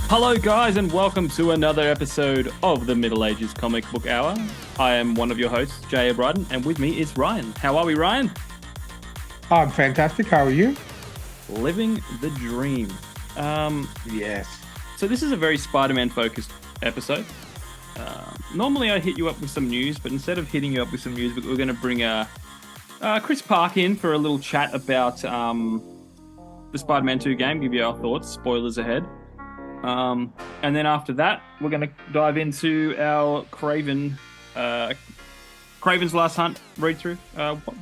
Hello, guys, and welcome to another episode of the Middle Ages Comic Book Hour. I am one of your hosts, Jay O'Brien, and with me is Ryan. How are we, Ryan? I'm fantastic. How are you? Living the dream. Yes. So this is a very Spider-Man focused episode. Normally I hit you up with some news, but instead of hitting you up with some news, we're going to bring Chris Park in for a little chat about the Spider-Man 2 game, give you our thoughts, spoilers ahead. And then after that, we're going to dive into our Kraven's Last Hunt read-through.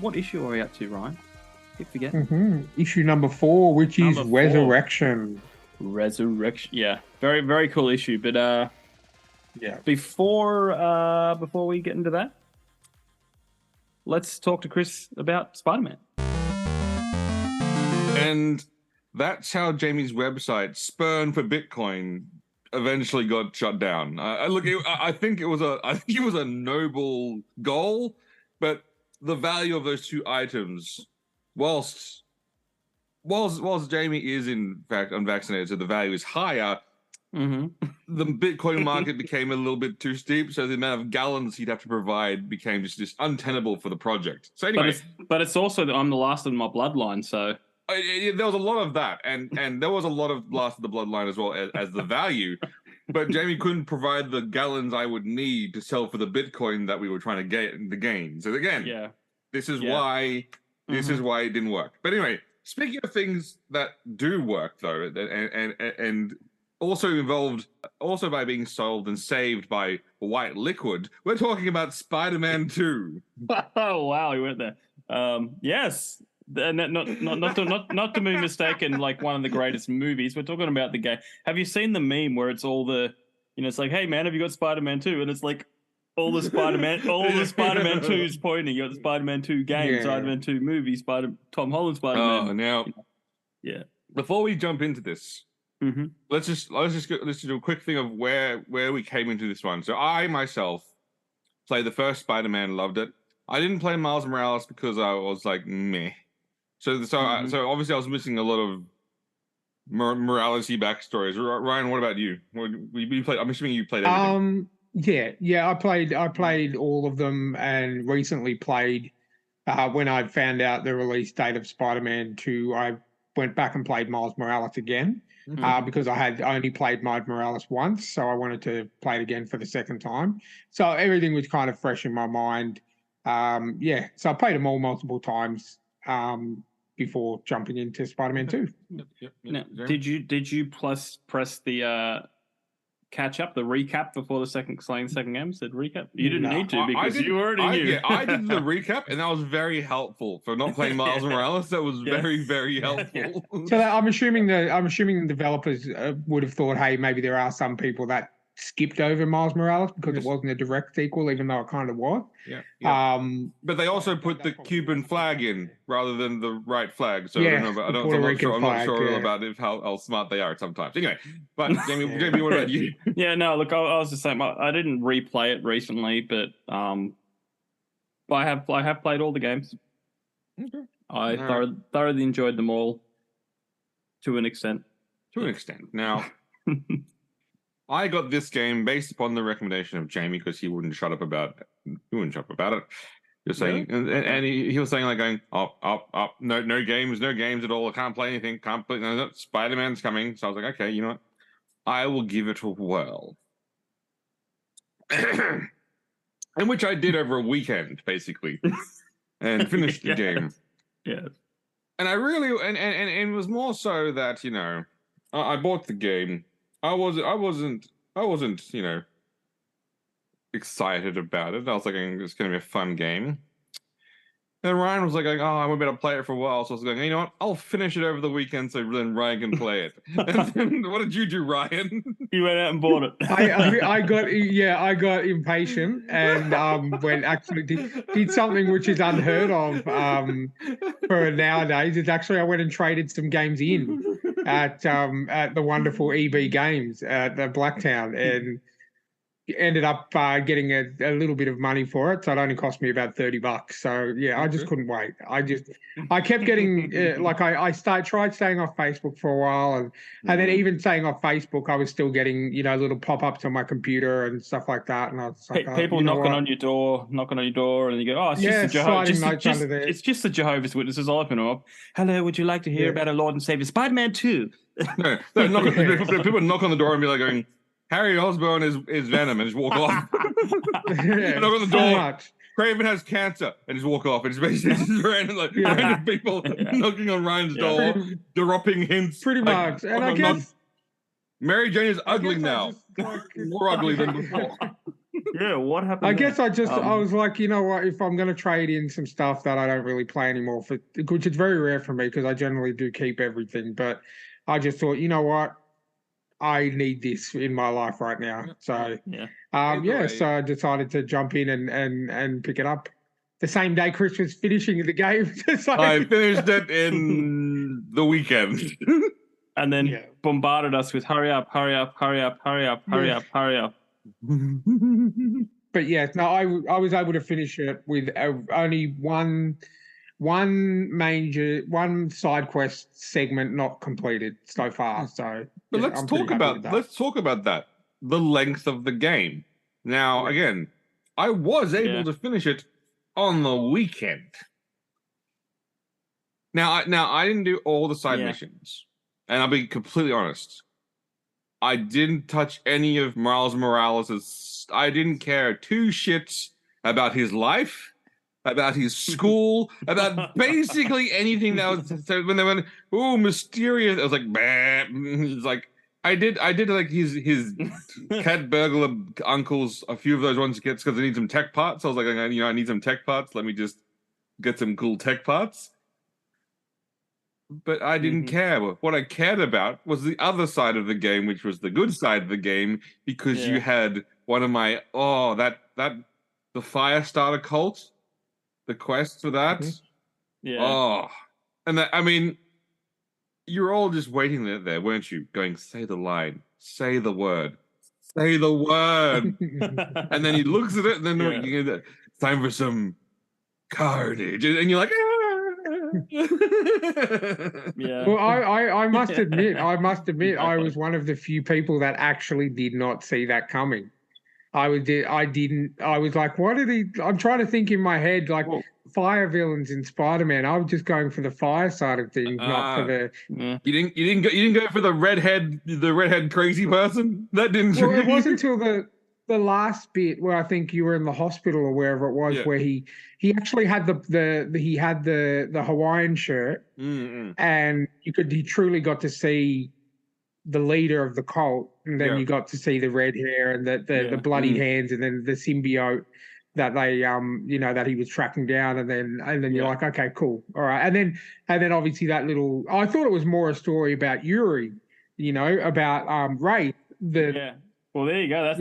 What issue are we up to, Ryan? Keep forgetting. Issue number 4, which is Number 4. Resurrection. Resurrection, yeah. Very, very cool issue. But Yeah. before we get into that, let's talk to Chris about Spider-Man. And that's how Jamie's website, Spurn for Bitcoin, eventually got shut down. I think it was a noble goal, but the value of those two items, whilst Jamie is in fact unvaccinated, so the value is higher. Mm-hmm. The Bitcoin market became a little bit too steep, so the amount of gallons he'd have to provide became just untenable for the project. So anyway, but it's also that I'm the last in my bloodline, so. There was a lot of that, and there was a lot of Last of the Bloodline as well as the value, but Jamie couldn't provide the gallons I would need to sell for the Bitcoin that we were trying to get in the gain. So again, this is why it didn't work. But anyway, speaking of things that do work though, and also involved by being sold and saved by white liquid, we're talking about Spider-Man 2. Oh wow, we went there. Yes. And not to be mistaken, like one of the greatest movies. We're talking about the game. Have you seen the meme where it's all the, it's like, hey man, have you got Spider-Man 2? And it's like all the Spider-Man 2s pointing. You got the Spider-Man 2 game, Spider-Man 2 movie, Tom Holland Spider-Man. Oh, now, before we jump into this, let's just do a quick thing of where we came into this one. So I myself played the first Spider-Man, loved it. I didn't play Miles Morales because I was like meh. So obviously I was missing a lot of morality backstories. Ryan, what about you? You played? I'm assuming you played everything. Yeah. I played all of them, and recently played when I found out the release date of Spider-Man 2. I went back and played Miles Morales again because I had only played Miles Morales once, so I wanted to play it again for the second time. So everything was kind of fresh in my mind. So I played them all multiple times before jumping into Spider-Man 2. Now, did you press the catch up, the recap before the second game? Said recap. You didn't need to because you already knew. Yeah, I did the recap, and that was very helpful for not playing Miles Morales. That was very, very helpful. So I'm assuming the developers would have thought, hey, maybe there are some people that skipped over Miles Morales because it wasn't a direct sequel, even though it kind of was. Yeah. But they also put the Cuban flag in rather than the right flag. So I'm not sure about how smart they are sometimes. Anyway, but Jamie, what about you? Yeah, no, look, I was the same. I didn't replay it recently, but I have played all the games. Okay. I thoroughly enjoyed them all to an extent. Now, I got this game based upon the recommendation of Jamie because he wouldn't shut up about it. Just saying, and he was saying like going up, no games at all. I can't play anything. No, Spider-Man's coming. So I was like, okay, you know what? I will give it a whirl. And which I did over a weekend, basically, and finished the game. Yeah. And I really and it was more so that I bought the game. I wasn't excited about it. I was like, it's going to be a fun game. And Ryan was like, oh, I'm about to play it for a while. So I was going, you know what? I'll finish it over the weekend so then Ryan can play it. And then, what did you do, Ryan? You went out and bought it. I got impatient and did something which is unheard of for nowadays. It's actually I went and traded some games in at the wonderful EB Games at the Blacktown, and ended up getting a little bit of money for it, so it only cost me about $30. So yeah, I just couldn't wait. I kept getting like I tried staying off Facebook for a while, and then even staying off Facebook, I was still getting little pop-ups on my computer and stuff like that, and I was like, people knocking on your door, and you go, oh, it's just the it's just the Jehovah's Witnesses. I'll open them up. Hello, would you like to hear about our Lord and Savior Spider-Man 2? No, people knock on the door and be like going, Harry Osborn is Venom, and just walk off. Knock on the door. Kraven has cancer, and just walk off. And it's basically just random people knocking on Ryan's door, dropping hints. Pretty much. And I guess Mary Jane is ugly now, more ugly than before. Yeah, what happened? I guess I was like, you know what? If I'm going to trade in some stuff that I don't really play anymore, which is very rare for me because I generally do keep everything, but I just thought, you know what? I need this in my life right now. So so I decided to jump in and pick it up. The same day Chris was finishing the game. I finished it in the weekend. And then bombarded us with hurry up, hurry up, hurry up, hurry up, hurry up, hurry up. But yeah, no, I was able to finish it with only one side quest segment not completed so far. So, but let's talk about that. The length of the game. Now, again, I was able to finish it on the weekend. Now I didn't do all the side missions, and I'll be completely honest. I didn't touch any of Miles Morales'. I didn't care two shits about his life, about his school, about basically anything that was. So when they went, "Oh, mysterious," I was like, "Bah." It's like I did like his cat burglar uncles. A few of those ones gets because I need some tech parts. I was like, I need some tech parts. Let me just get some cool tech parts. But I didn't care. What I cared about was the other side of the game, which was the good side of the game, because you had one of my the fire starter cult, the quest for that. And that, I mean, you're all just waiting there, weren't you? Going, say the line, say the word, say the word. And then he looks at it, and then time for some carnage, and you're like, Well, I must admit, I was one of the few people that actually did not see that coming. I was like, what did he? I'm trying to think in my head, like fire villains in Spider-Man. I was just going for the fire side of things, not for the. You didn't go for the redhead crazy person. That didn't. Well, it wasn't until the last bit where I think you were in the hospital or wherever it was, where he actually had the Hawaiian shirt, and he truly got to see the leader of the cult, and then you got to see the red hair and the bloody hands, and then the symbiote that they that he was tracking down, and then you're like, okay, cool, all right, and then obviously that little, I thought it was more a story about Yuri, about Ray. Well, there you go.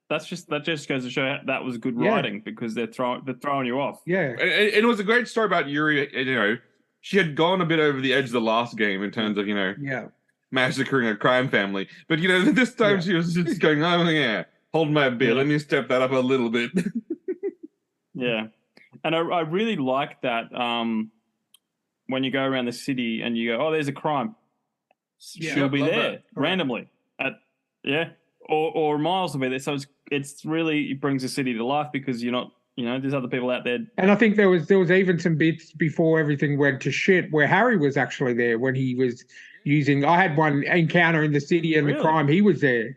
That just goes to show that was good writing, because they're throwing you off. Yeah, and it was a great story about Yuri. She had gone a bit over the edge of the last game in terms of massacring a crime family, but this time she was just going, hold my beer, let me step that up a little bit. And I really like that when you go around the city and you go, oh, there's a crime, she'll be there randomly or Miles will be there, so it's really, it brings the city to life, because you're not, there's other people out there. And I think there was even some bits before everything went to shit where Harry was actually there when he was using. I had one encounter in the city and the crime. He was there.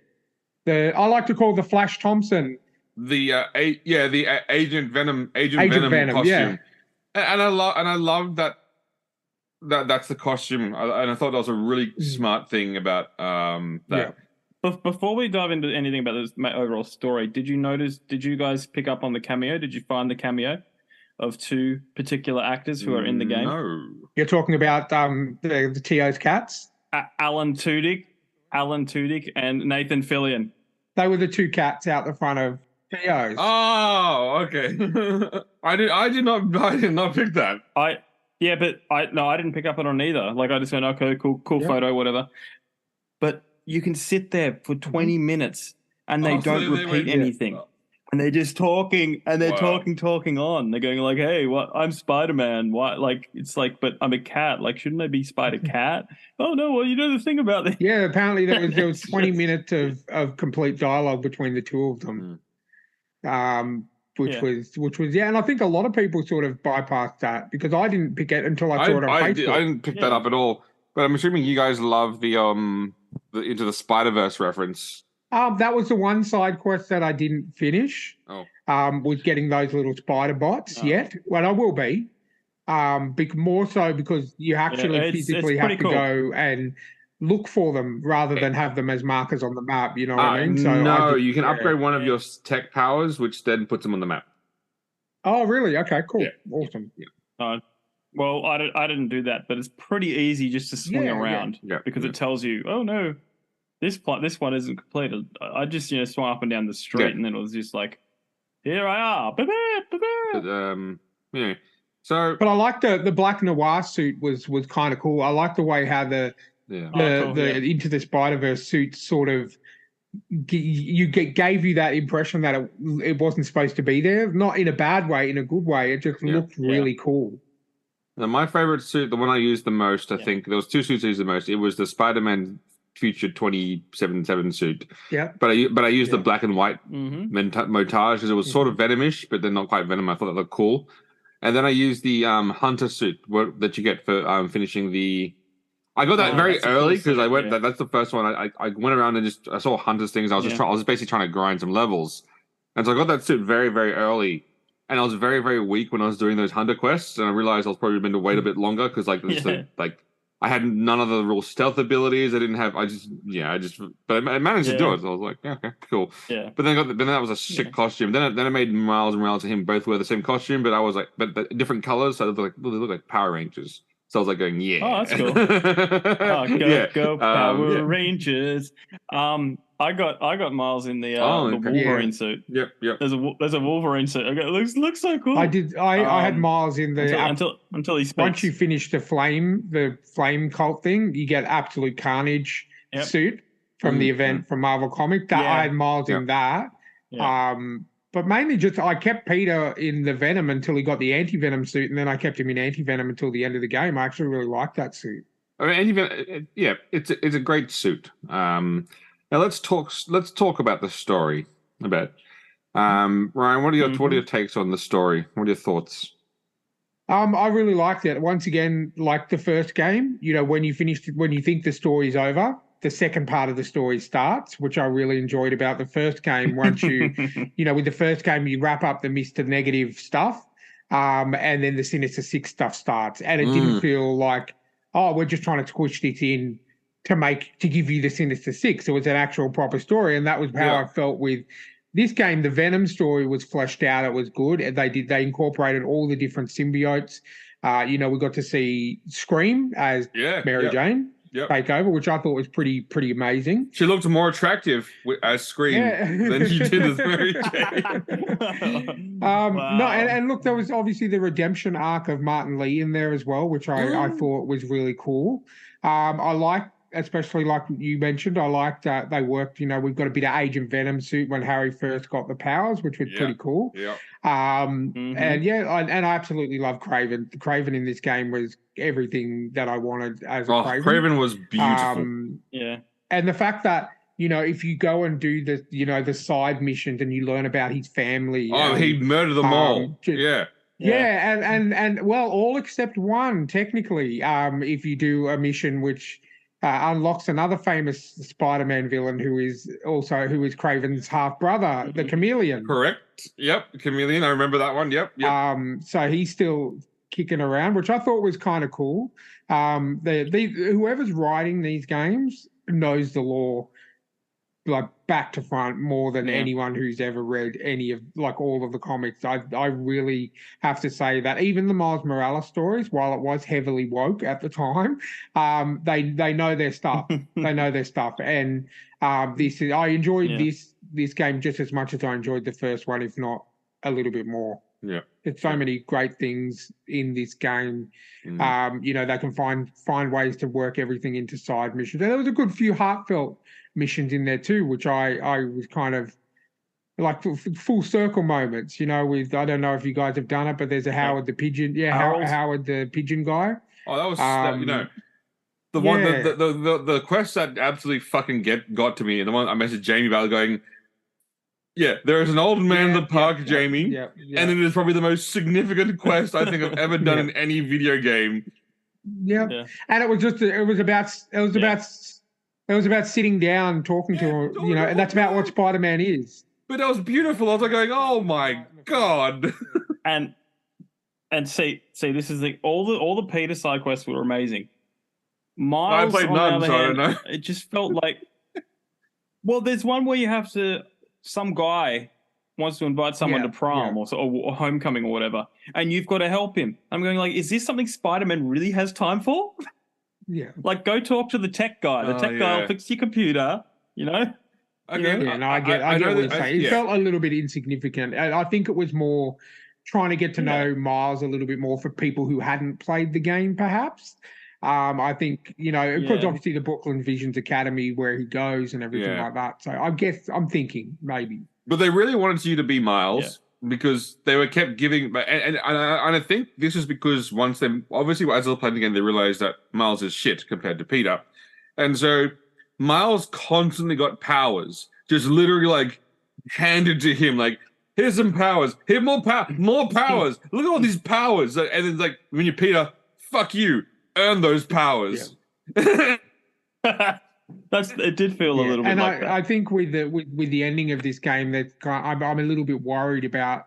I like to call the Flash Thompson. The Agent Venom costume. Yeah. And I love that that's the costume. And I thought that was a really smart thing about that. Yeah. Before we dive into anything about this overall story, did you guys pick up on the cameo? Did you find the cameo of two particular actors who are in the game? No. You're talking about the T.O.'s cats? Alan Tudyk and Nathan Fillion. They were the two cats out the front of T.O.'s. Oh, okay. I did not pick that. I didn't pick up on it either. Like, I just went, okay, cool photo, whatever. But you can sit there for 20 minutes and they Oh, so don't they repeat went- anything. And they're just talking, and they're Wow. talking on. They're going like, "Hey, what? I'm Spider-Man. Why? Like, it's like, but I'm a cat. Like, shouldn't I be Spider-Cat? Oh no, well, you know the thing about this." Yeah, apparently there was It's 20 just- minutes of complete dialogue between the two of them. Which Yeah. was and I think a lot of people sort of bypassed that because I didn't pick it until I saw it on I Facebook. didn't pick that Yeah. up at all. But I'm assuming you guys love the Into the Spider-Verse reference. That was the one side quest that I didn't finish. Oh. Was getting those little spider bots yet. Well, I will be. More so because you actually it's physically have pretty to cool. go and look for them rather than have them as markers on the map. You know what I mean? No, you can upgrade one of your tech powers, which then puts them on the map. Oh, really? Okay, cool, Yeah. awesome. Well, I didn't do that, but it's pretty easy just to swing Yeah, around because it tells you, oh no, this one isn't completed. I just swung up and down the street, and then it was just like, here I are. But, yeah. So, But I like the black noir suit was kind of cool. I like the way how the Into the Spider-Verse suit sort of gave you that impression that it wasn't supposed to be there, not in a bad way, in a good way. It just looked really cool. Now, my favorite suit, the one I used the most, I think there was two suits I used the most. It was the Spider-Man Future 2077 suit. Yeah. But I used the black and white montage because it was sort of Venomish, but then not quite Venom. I thought that looked cool. And then I used the Hunter suit that you get for finishing the. I got that very early because I went. That's the first one. I went around and I saw Hunter's things. I was I was basically trying to grind some levels, and so I got that suit very, very early. And I was very, very weak when I was doing those Hunter quests, and I realized I was probably meant to wait a bit longer because I had none of the real stealth abilities. I didn't have. But I managed to do it. So I was like, yeah, okay, cool. Yeah. But then that was a sick costume. Then I made Miles and Morales and him both wear the same costume, but I was like, but different colors, so they look like Power Rangers. So I was like going, yeah. Oh, that's cool. Go Power Rangers. I got Miles in the Wolverine suit. Yep. There's a Wolverine suit. Okay, it looks so cool. I had Miles in the until he speaks. Once you finish the flame cult thing, you get Absolute Carnage suit from the event from Marvel Comics. I had Miles in that. Yeah. But mainly just I kept Peter in the Venom until he got the anti-Venom suit, and then I kept him in anti-Venom until the end of the game. I actually really liked that suit. I mean, anti-Venom, it's a great suit. Now let's talk about the story a bit. Ryan, what are your takes on the story? What are your thoughts? I really liked it. Once again, like the first game, when you think the story's over, the second part of the story starts, which I really enjoyed about the first game. Once you, with the first game, you wrap up the Mr. Negative stuff, and then the Sinister Six stuff starts. And it didn't feel like, we're just trying to squish this in to give you the Sinister Six. It was an actual proper story. And that was how I felt with this game. The Venom story was fleshed out. It was good. And they incorporated all the different symbiotes. We got to see Scream as Mary Jane. Take over, which I thought was pretty amazing. She looked more attractive as Scream than she did as Mary Jane. No, and look, there was obviously the redemption arc of Martin Lee in there as well, which I thought was really cool. I like, especially like you mentioned, I liked they worked. We've got a bit of Agent Venom suit when Harry first got the powers, which was pretty cool. Yeah. And I absolutely love Kraven. The Kraven in this game was everything that I wanted as a Kraven. Kraven was beautiful. And the fact that if you go and do the side missions and you learn about his family. He murdered them all. And all except one technically. If you do a mission which unlocks another famous Spider-Man villain who is Kraven's half brother, the Chameleon. Correct. Yep, Chameleon. I remember that one. Yep. So he's still kicking around, which I thought was kind of cool. Whoever's writing these games knows the lore like back to front more than anyone who's ever read any of all of the comics. I really have to say that even the Miles Morales stories, while it was heavily woke at the time, they know their stuff. They know their stuff, and I enjoyed this game just as much as I enjoyed the first one, if not a little bit more. Yeah. There's so many great things in this game. You know, they can find ways to work everything into side missions. And there was a good few heartfelt missions in there too, which I was kind of like full circle moments, you know, with, I don't know if you guys have done it, but there's a Howard the Pigeon. Yeah, Howard the Pigeon guy. Oh, that was, you know, the one, the quest that absolutely fucking got to me, and the one I messaged Jamie about going, yeah, there is an old man in the park, Jamie, and it is probably the most significant quest I think I've ever done in any video game. Yeah. And it was about sitting down, talking to him, you know, and that's about what Spider-Man is. But that was beautiful. I was like going, oh my God. And see, this is all the Peter side quests were amazing. Miles, I played none, so I don't know. It just felt like, well, there's one where you have to, some guy wants to invite someone to prom or homecoming or whatever, and you've got to help him. I'm going like, is this something Spider-Man really has time for? Yeah. Like, go talk to the tech guy. The tech guy will fix your computer, you know? Okay. Yeah, no, I get what you're saying. It felt a little bit insignificant. I think it was more trying to get to know Miles a little bit more for people who hadn't played the game, perhaps. I think, you know, because obviously the Brooklyn Visions Academy, where he goes and everything like that. So I guess I'm thinking maybe. But they really wanted you to be Miles because they were kept giving, and I think this is because once they, obviously as they played the game, they realized that Miles is shit compared to Peter. And so Miles constantly got powers, just literally like handed to him, like, here's some powers, here, more powers, look at all these powers. And it's like, when you're Peter, fuck you. Earn those powers. It did feel a little bit and like that. I think with the ending of this game, that I'm a little bit worried about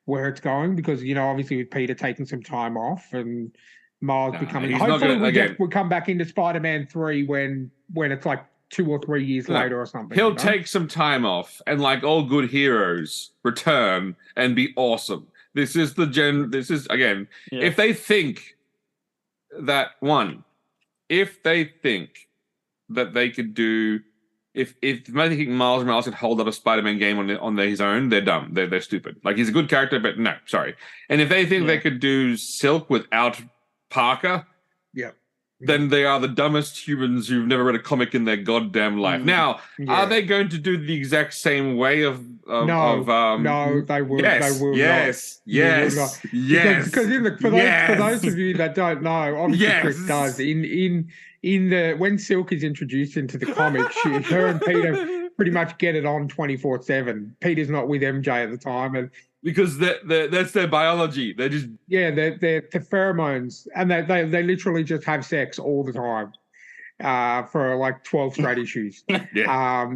where it's going because, you know, obviously with Peter taking some time off and Miles becoming. Hopefully we'll come back into Spider-Man 3 when it's like 2 or 3 years later or something. He'll take some time off and, like all good heroes, return and be awesome. This is again, if they think that if they think that they could do, if they think Miles Morales could hold up a Spider-Man game on his own, they're dumb. They're stupid. Like, he's a good character, but no, sorry. And if they think they could do Silk without Parker, then they are the dumbest humans who've never read a comic in their goddamn life. Now, are they going to do the exact same way of no, they will. Yes, they will yes, not. yes, yes. Because for those of you that don't know, obviously Chris does. When Silk is introduced into the comic, her and Peter pretty much get it on 24/7. Peter's not with MJ at the time, and because that's their biology. They're just they're pheromones, and they literally just have sex all the time for like 12 straight issues.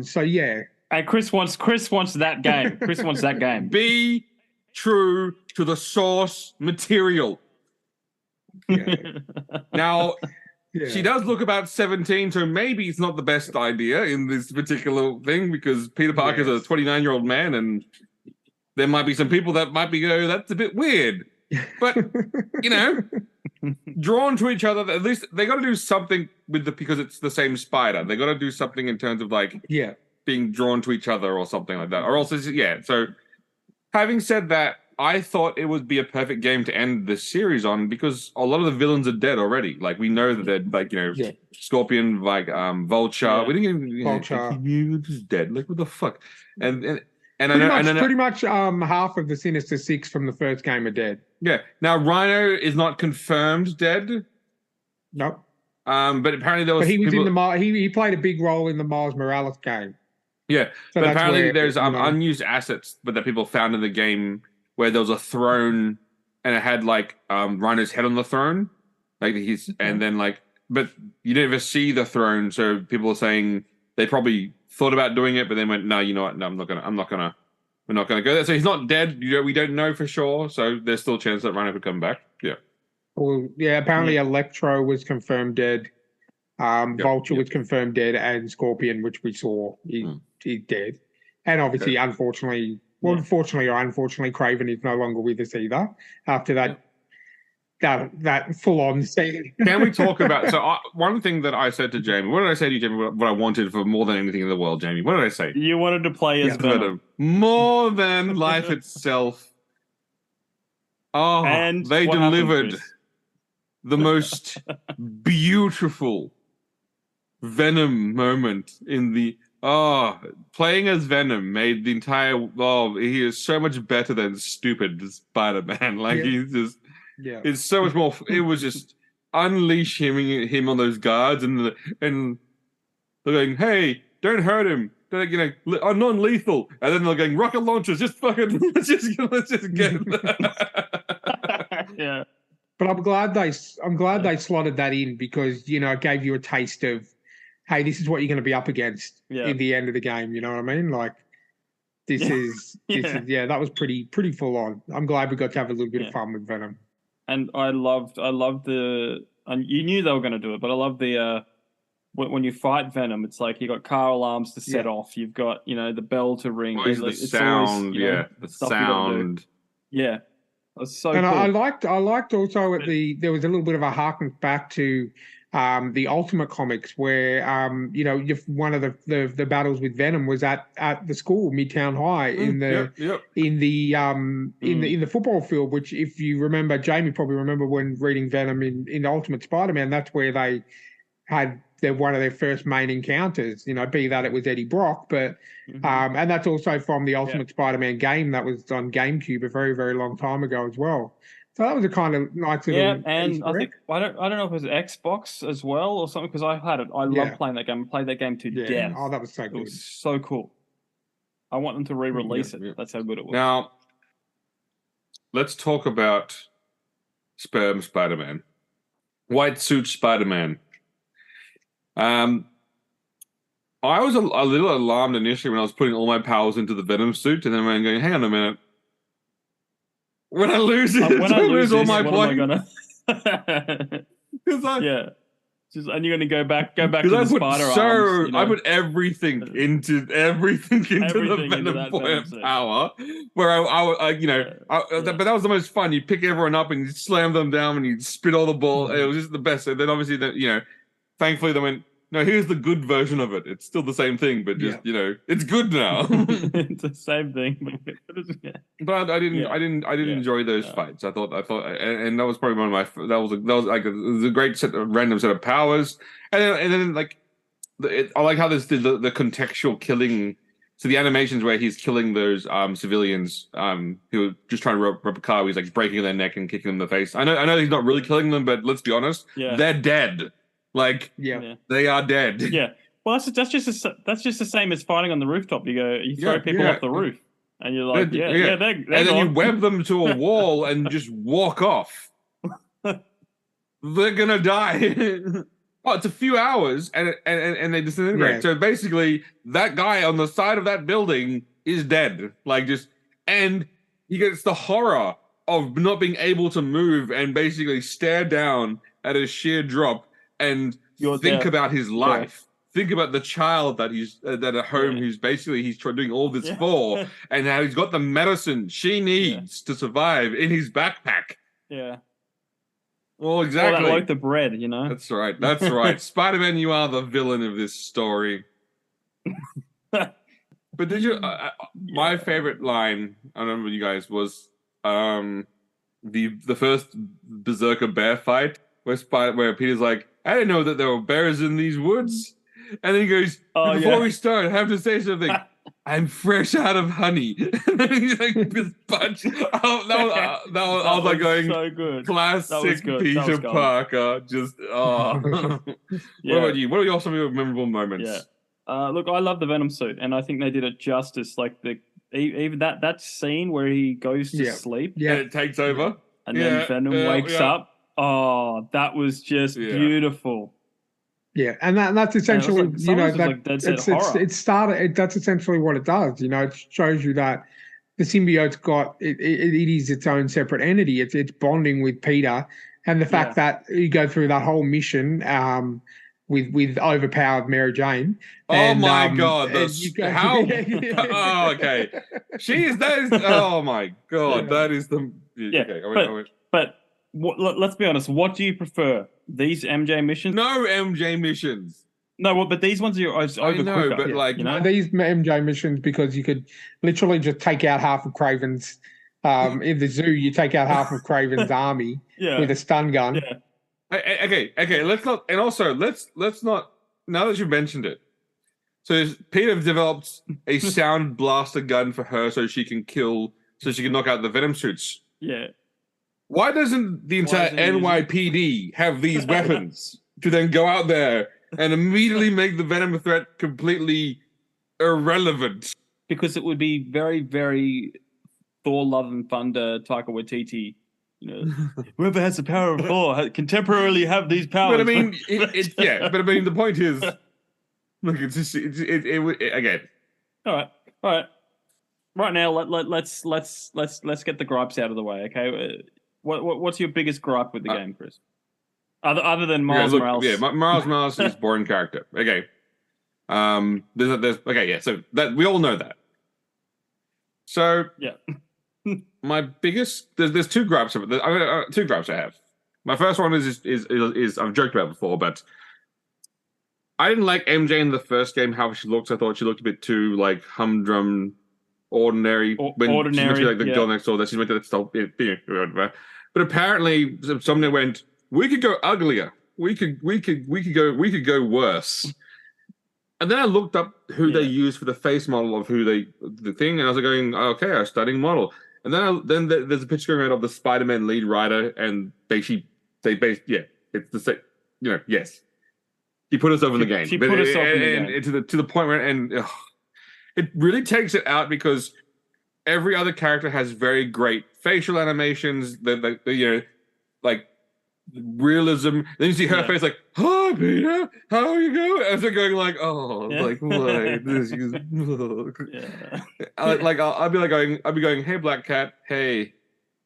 So yeah. And Chris wants that game. Chris wants that game. Be true to the source material. Now, she does look about 17, so maybe it's not the best idea in this particular thing because Peter Parker's a 29-year-old man, and there might be some people that might be that's a bit weird. But, you know, drawn to each other, at least they got to do something because it's the same spider. They got to do something in terms of like being drawn to each other or something like that. Or else, so having said that, I thought it would be a perfect game to end the series on because a lot of the villains are dead already. Like, we know that they're like, you know, Scorpion, like Vulture. We didn't even Vulture. He was just dead. Like, what the fuck? And pretty much half of the Sinister Six from the first game are dead. Yeah. Now Rhino is not confirmed dead. Nope. But apparently there was. But he was he played a big role in the Miles Morales game. Yeah. So but apparently there's unused assets, but that people found in the game where there was a throne and it had like Rhino's head on the throne, like and then like, but you never see the throne, so people are saying they probably thought about doing it, but then went, no, you know what? No, we're not gonna go there. So he's not dead. We don't know for sure. So there's still a chance that Rhino could come back. Yeah. Well, apparently Electro was confirmed dead. Vulture was confirmed dead, and Scorpion, which we saw, he's dead. And obviously, unfortunately, fortunately or unfortunately, Kraven is no longer with us either. After that full-on scene. Can we talk about... So one thing that I said to Jamie... What did I say to you, Jamie? What I wanted for more than anything in the world, Jamie? What did I say? You wanted to play as Venom. More than life itself. Oh, And they what happened, delivered Chris? the most beautiful Venom moment in the playing as Venom made the entire he is so much better than stupid Spider-Man. Like he's just it's so much more. It was just unleash him on those guards and they're going, hey, don't hurt him. They're like, non-lethal, and then they're going rocket launchers. Just fucking let's just get. Yeah. But I'm glad they slotted that in because it gave you a taste of, hey, this is what you're going to be up against in the end of the game. You know what I mean? Like this is that was pretty full on. I'm glad we got to have a little bit of fun with Venom. And I loved the, and you knew they were going to do it, but I love the when you fight Venom, it's like you got car alarms to set off. You've got the bell to ring. Always the sound, the sound. Yeah. That's so and cool. I liked also there was a little bit of a harken back to the Ultimate Comics where one of the battles with Venom was at the school, Midtown High, in the football field, which if you remember, Jamie probably remember when reading Venom in Ultimate Spider-Man, that's where they had one of their first main encounters, be that it was Eddie Brock, but and that's also from the Ultimate Spider-Man game that was on GameCube a very, very long time ago as well. So that was a kind of nice little and Easter I egg. think I don't know if it was Xbox as well or something because I had it. I love playing that game. I played that game to death. Oh, that was so good. It was so cool. I want them to re-release it. That's how good it was. Now, let's talk about Sperm Spider-Man, White Suit Spider-Man. I was a little alarmed initially when I was putting all my powers into the Venom suit, and then I'm going, hang on a minute. When I lose it, when I lose all this, my what am points. And you're going to go back to the spider arms. I put everything into the Venom power. Where but that was the most fun. You pick everyone up and you slam them down and you spit all the ball. It was just the best. And then obviously thankfully they went, no, here's the good version of it. It's still the same thing, but just it's good now. It's the same thing. But I didn't enjoy those fights. I thought, and that was probably one of my. That was like it was a great random set of powers, and then I like how this did the contextual killing. So the animations where he's killing those civilians who are just trying to rob a car. He's like breaking their neck and kicking them in the face. I know he's not really killing them, but let's be honest, they're dead. Like they are dead. Yeah. Well, that's just the same as fighting on the rooftop. You throw people off the roof, and you're like, they're and then you web them to a wall and just walk off. They're gonna die. It's a few hours, and they disintegrate. So basically, that guy on the side of that building is dead. And he gets the horror of not being able to move and basically stare down at a sheer drop. And think about his life. Think about the child that he's at home who's he's doing all this for, and how he's got the medicine she needs to survive in his backpack. Yeah. Well, exactly. Like the bread, That's right. That's right. Spider-Man, you are the villain of this story. But did you? My favorite line, I don't remember you guys, was the first Berserker bear fight where Peter's like, I didn't know that there were bears in these woods. And then he goes, before we start, I have to say something. I'm fresh out of honey. And then he's like, this punch. I was like going, so good. Classic Peter Parker. Just, What about you? What are some of your memorable moments? Yeah. Look, I love the Venom suit, and I think they did it justice. Like even that scene where he goes to sleep. Yeah. And it takes over. And then Venom wakes up. Oh, that was just beautiful. Yeah, and that's essentially that's essentially what it does. It shows you that the symbiote's got it is its own separate entity. It's bonding with Peter, and the fact that you go through that whole mission with overpowered Mary Jane. Oh my God! How? Oh, okay. Oh my God! That is the. Okay, but let's be honest. What do you prefer? These MJ missions? No MJ missions. No, but these ones are over quicker. But these MJ missions, because you could literally just take out half of Kraven's In the zoo, you take out half of Kraven's army with a stun gun. Yeah. Okay. Let's not, and also let's not. Now that you've mentioned it, so Peter developed a sound blaster gun for her so she can knock out the Venom suits. Yeah. Why doesn't the entire NYPD have these weapons to then go out there and immediately make the Venom threat completely irrelevant? Because it would be very, very Thor: Love and Thunder, Taika Waititi. Whoever has the power of Thor can temporarily have these powers. But I mean, But I mean, the point is, look, it's just again. All right. Right now, let's get the gripes out of the way. Okay, what's your biggest gripe with the game, Chris? Other than Miles Morales? Yeah, Miles Morales is a boring character. Okay, so that we all know that. So yeah. My biggest there's two gripes. Two gripes I have. My first one is I've joked about before, but I didn't like MJ in the first game. How she looked, I thought she looked a bit too like humdrum, ordinary. When she meant to be like the girl next door, that she meant to stop. But apparently, somebody went, "We could go uglier. We could go worse." And then I looked up who they used for the face model of the thing, and I was like going, "Okay, a stunning model." And then there's a picture going around of the Spider-Man lead writer, and it's the same. Yes, she put herself in the game. She put herself in the game to the point where, it really takes it out because every other character has very great facial animations. Like realism. Then you see her face like, "Hi, Peter, how are you going?" And they're going like, "Oh, like what? This is." I'll be going, "Hey, Black Cat, hey,"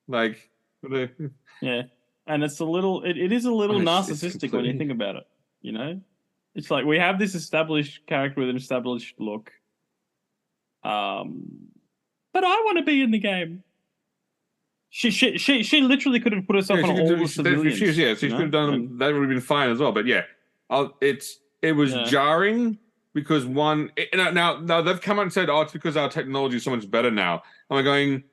like, yeah. And it's it is a little narcissistic when you think about it. It's like we have this established character with an established look, but I want to be in the game. She literally could have put herself on all the civilians. She could have done that. Would have been fine as well. But yeah, it was jarring because now they've come out and said, "Oh, it's because our technology is so much better now." I'm going,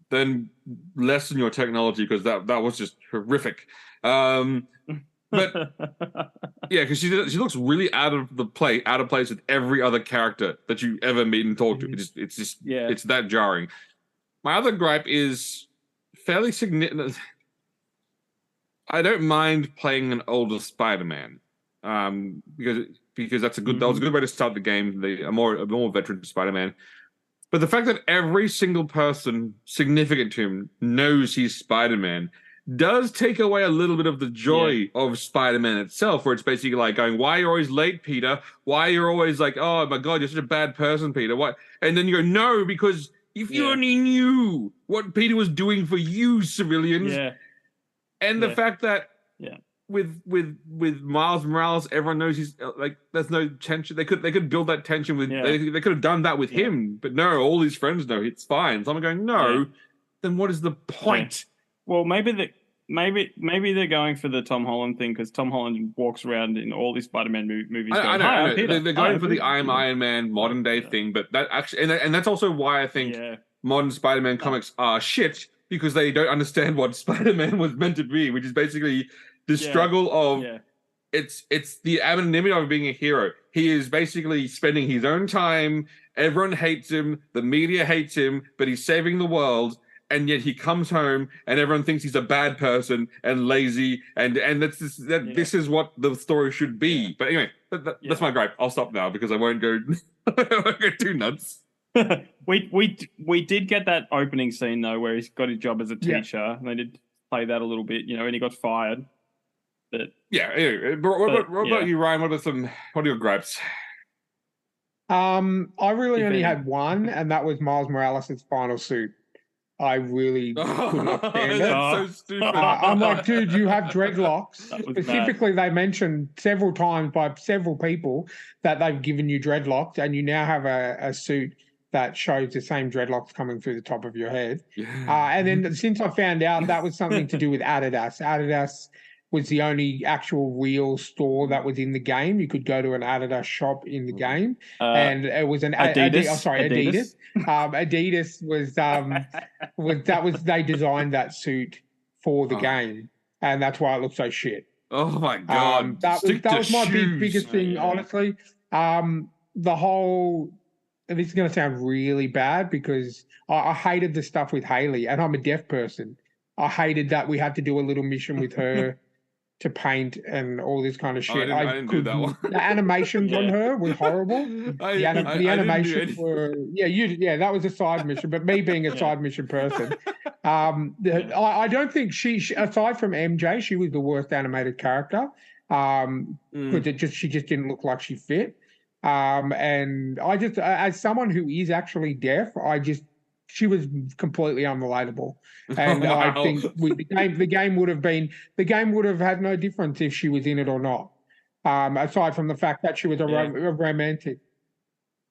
then lessen your technology because that was just horrific. But yeah, because she looks really out of place with every other character that you ever meet and talk to. It's that jarring. My other gripe is fairly significant. I don't mind playing an older Spider-Man, because that was a good way to start the game. A more veteran Spider-Man, but the fact that every single person significant to him knows he's Spider-Man does take away a little bit of the joy of Spider-Man itself, where it's basically like going, "Why are you always late, Peter? Why are you always like, oh my God, you're such a bad person, Peter? Why?" And then you go, "No, because if you only knew what Peter was doing for you, civilians." And the fact that with Miles Morales, everyone knows he's like, there's no tension. They could build that tension with they could have done that with him, but no, all his friends know it's fine. So I'm going, no, then what is the point? Well, maybe they're going for the Tom Holland thing because Tom Holland walks around in all these Spider-Man movies. I know. They're going for the I'm Iron Man modern day thing, but that actually, and that's also why I think modern Spider-Man comics are shit, because they don't understand what Spider-Man was meant to be, which is basically the struggle of it's the anonymity of being a hero. He is basically spending his own time. Everyone hates him. The media hates him, but he's saving the world. And yet he comes home and everyone thinks he's a bad person and lazy, and this is what the story should be. But anyway, that's my gripe. I'll stop now because I won't go too nuts. We did get that opening scene though, where he's got his job as a teacher, and they did play that a little bit, and he got fired. But anyway, what about you, Ryan? What are your gripes? I really only had one, and that was Miles Morales' final suit. I really could not stand it. That's so stupid. I'm like, dude, you have dreadlocks. Specifically, they mentioned several times by several people that they've given you dreadlocks, and you now have a suit that shows the same dreadlocks coming through the top of your head. And then since I found out that was something to do with Adidas was the only actual real store that was in the game. You could go to an Adidas shop in the game, and it was an Adidas. Adidas. Adidas was they designed that suit for the game, and that's why it looked so shit. Oh my god! That was my biggest thing, honestly. The whole. And this is going to sound really bad because I hated the stuff with Haley, and I'm a deaf person. I hated that we had to do a little mission with her to paint and all this kind of shit. I didn't do that one. The animations on her were horrible. The animations were that was a side mission. But me being a side mission person, I don't think she aside from MJ, she was the worst animated character. Because she just didn't look like she fit. And I just, as someone who is actually deaf, she was completely unrelatable. And I think the game would have had no difference if she was in it or not. Aside from the fact that she was a romantic.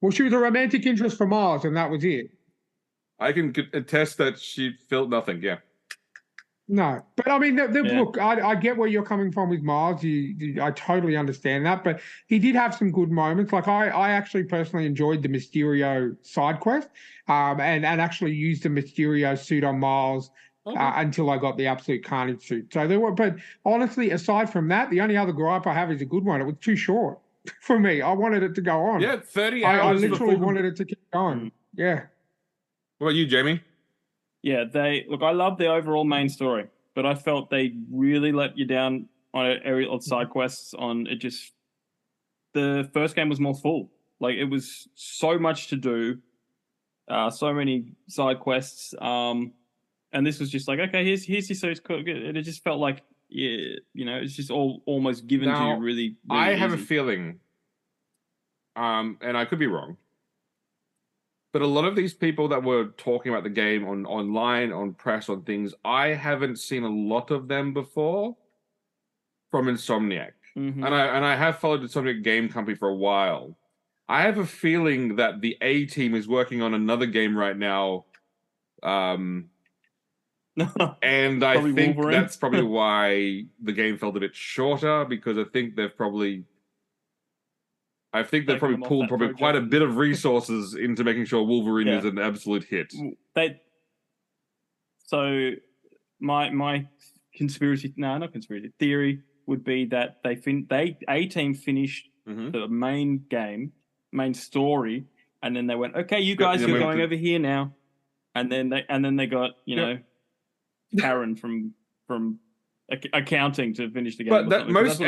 Well, she was a romantic interest for Miles, and that was it. I can attest that she felt nothing. Yeah. No, but I mean, look, I get where you're coming from with Miles. I totally understand that, but he did have some good moments. Like I actually personally enjoyed the Mysterio side quest, and actually used the Mysterio suit on Miles until I got the Absolute Carnage suit. So there were, but honestly, aside from that, the only other gripe I have is a good one. It was too short for me. I wanted it to go on. Yeah, 30 hours. I literally wanted it to keep going. Yeah. What about you, Jamie? Yeah, I love the overall main story, but I felt they really let you down on side quests. The first game was more full. Like, it was so much to do, so many side quests, and this was just like, okay, here's your suit, and it just felt like, it's just all almost given to you really I have easy. a feeling, and I could be wrong, but a lot of these people that were talking about the game online, on press, on things, I haven't seen a lot of them before from Insomniac. Mm-hmm. And I have followed Insomniac Game Company for a while. I have a feeling that the A team is working on another game right now. And I think Wolverine. That's probably why the game felt a bit shorter, because I think they've probably pulled quite a bit of resources into making sure Wolverine is an absolute hit. So my theory would be that A team finished the main story, and then they went, okay, you guys are going over here now, and then they got Karen from accounting to finish the game. But most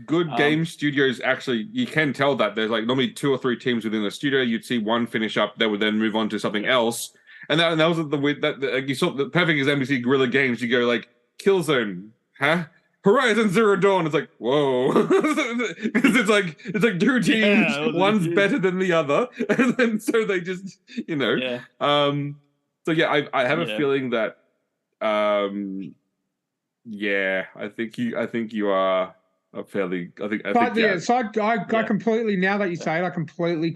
good game studios, actually, you can tell that there's like normally 2 or 3 teams within the studio. You'd see one finish up, they would then move on to something else, and that was you saw the perfect example. You see Guerrilla Games, you go like Killzone, huh? Horizon Zero Dawn. It's like, whoa, because it's like 2 teams, one's better than the other, and then so they just So I have a feeling that I think you are a fairly. I completely. Now that you say it, I completely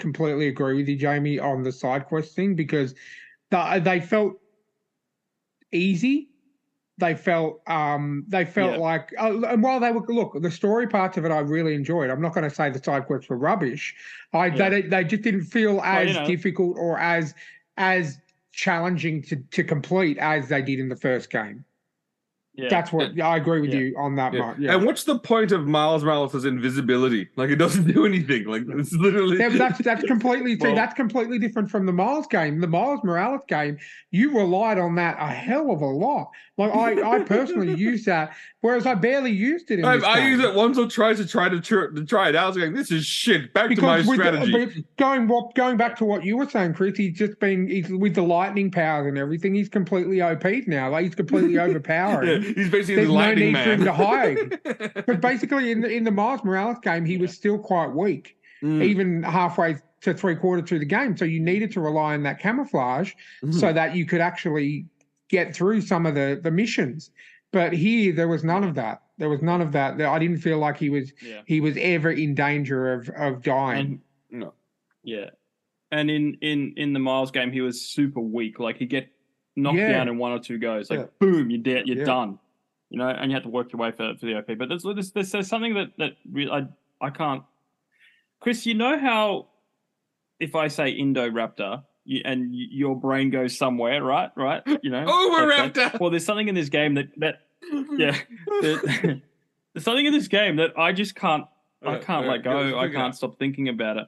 agree with you, Jamie, on the side quest thing, because they felt easy. They felt like, and while they were the story parts of it, I really enjoyed. I'm not going to say the side quests were rubbish. They just didn't feel as difficult or as challenging to complete as they did in the first game. Yeah. That's what I agree with you on that part. Yeah. And what's the point of Miles Morales' invisibility? Like, it doesn't do anything. Like, it's literally that's completely that's completely different from the Miles game. The Miles Morales game, you relied on that a hell of a lot. Like I personally use that, whereas I barely used it. I use it once or twice to try it out. I was like, this is shit. Back to my strategy. Going back to what you were saying, Chris, he's with the lightning powers and everything. He's completely OP'd now. Like, he's completely overpowered. He's basically the lightning man. There's no need for him to hide. But basically, in the Miles Morales game, he was still quite weak, even halfway to 3/4 through the game. So you needed to rely on that camouflage so that you could actually get through some of the missions. But here, there was none of that. I didn't feel like he was ever in danger of dying. And in the Miles game, he was super weak. Like, he'd get knocked down in 1 or 2 goes. Like, boom, you're dead. You're done. you know, and you have to work your way for the OP. But there's something that really, I can't. Chris, you know how if I say Indoraptor and your brain goes somewhere, right? You know, Overraptor. Well, there's something in this game that yeah, there's something in this game that I just can't. I can't let go. I can't stop thinking about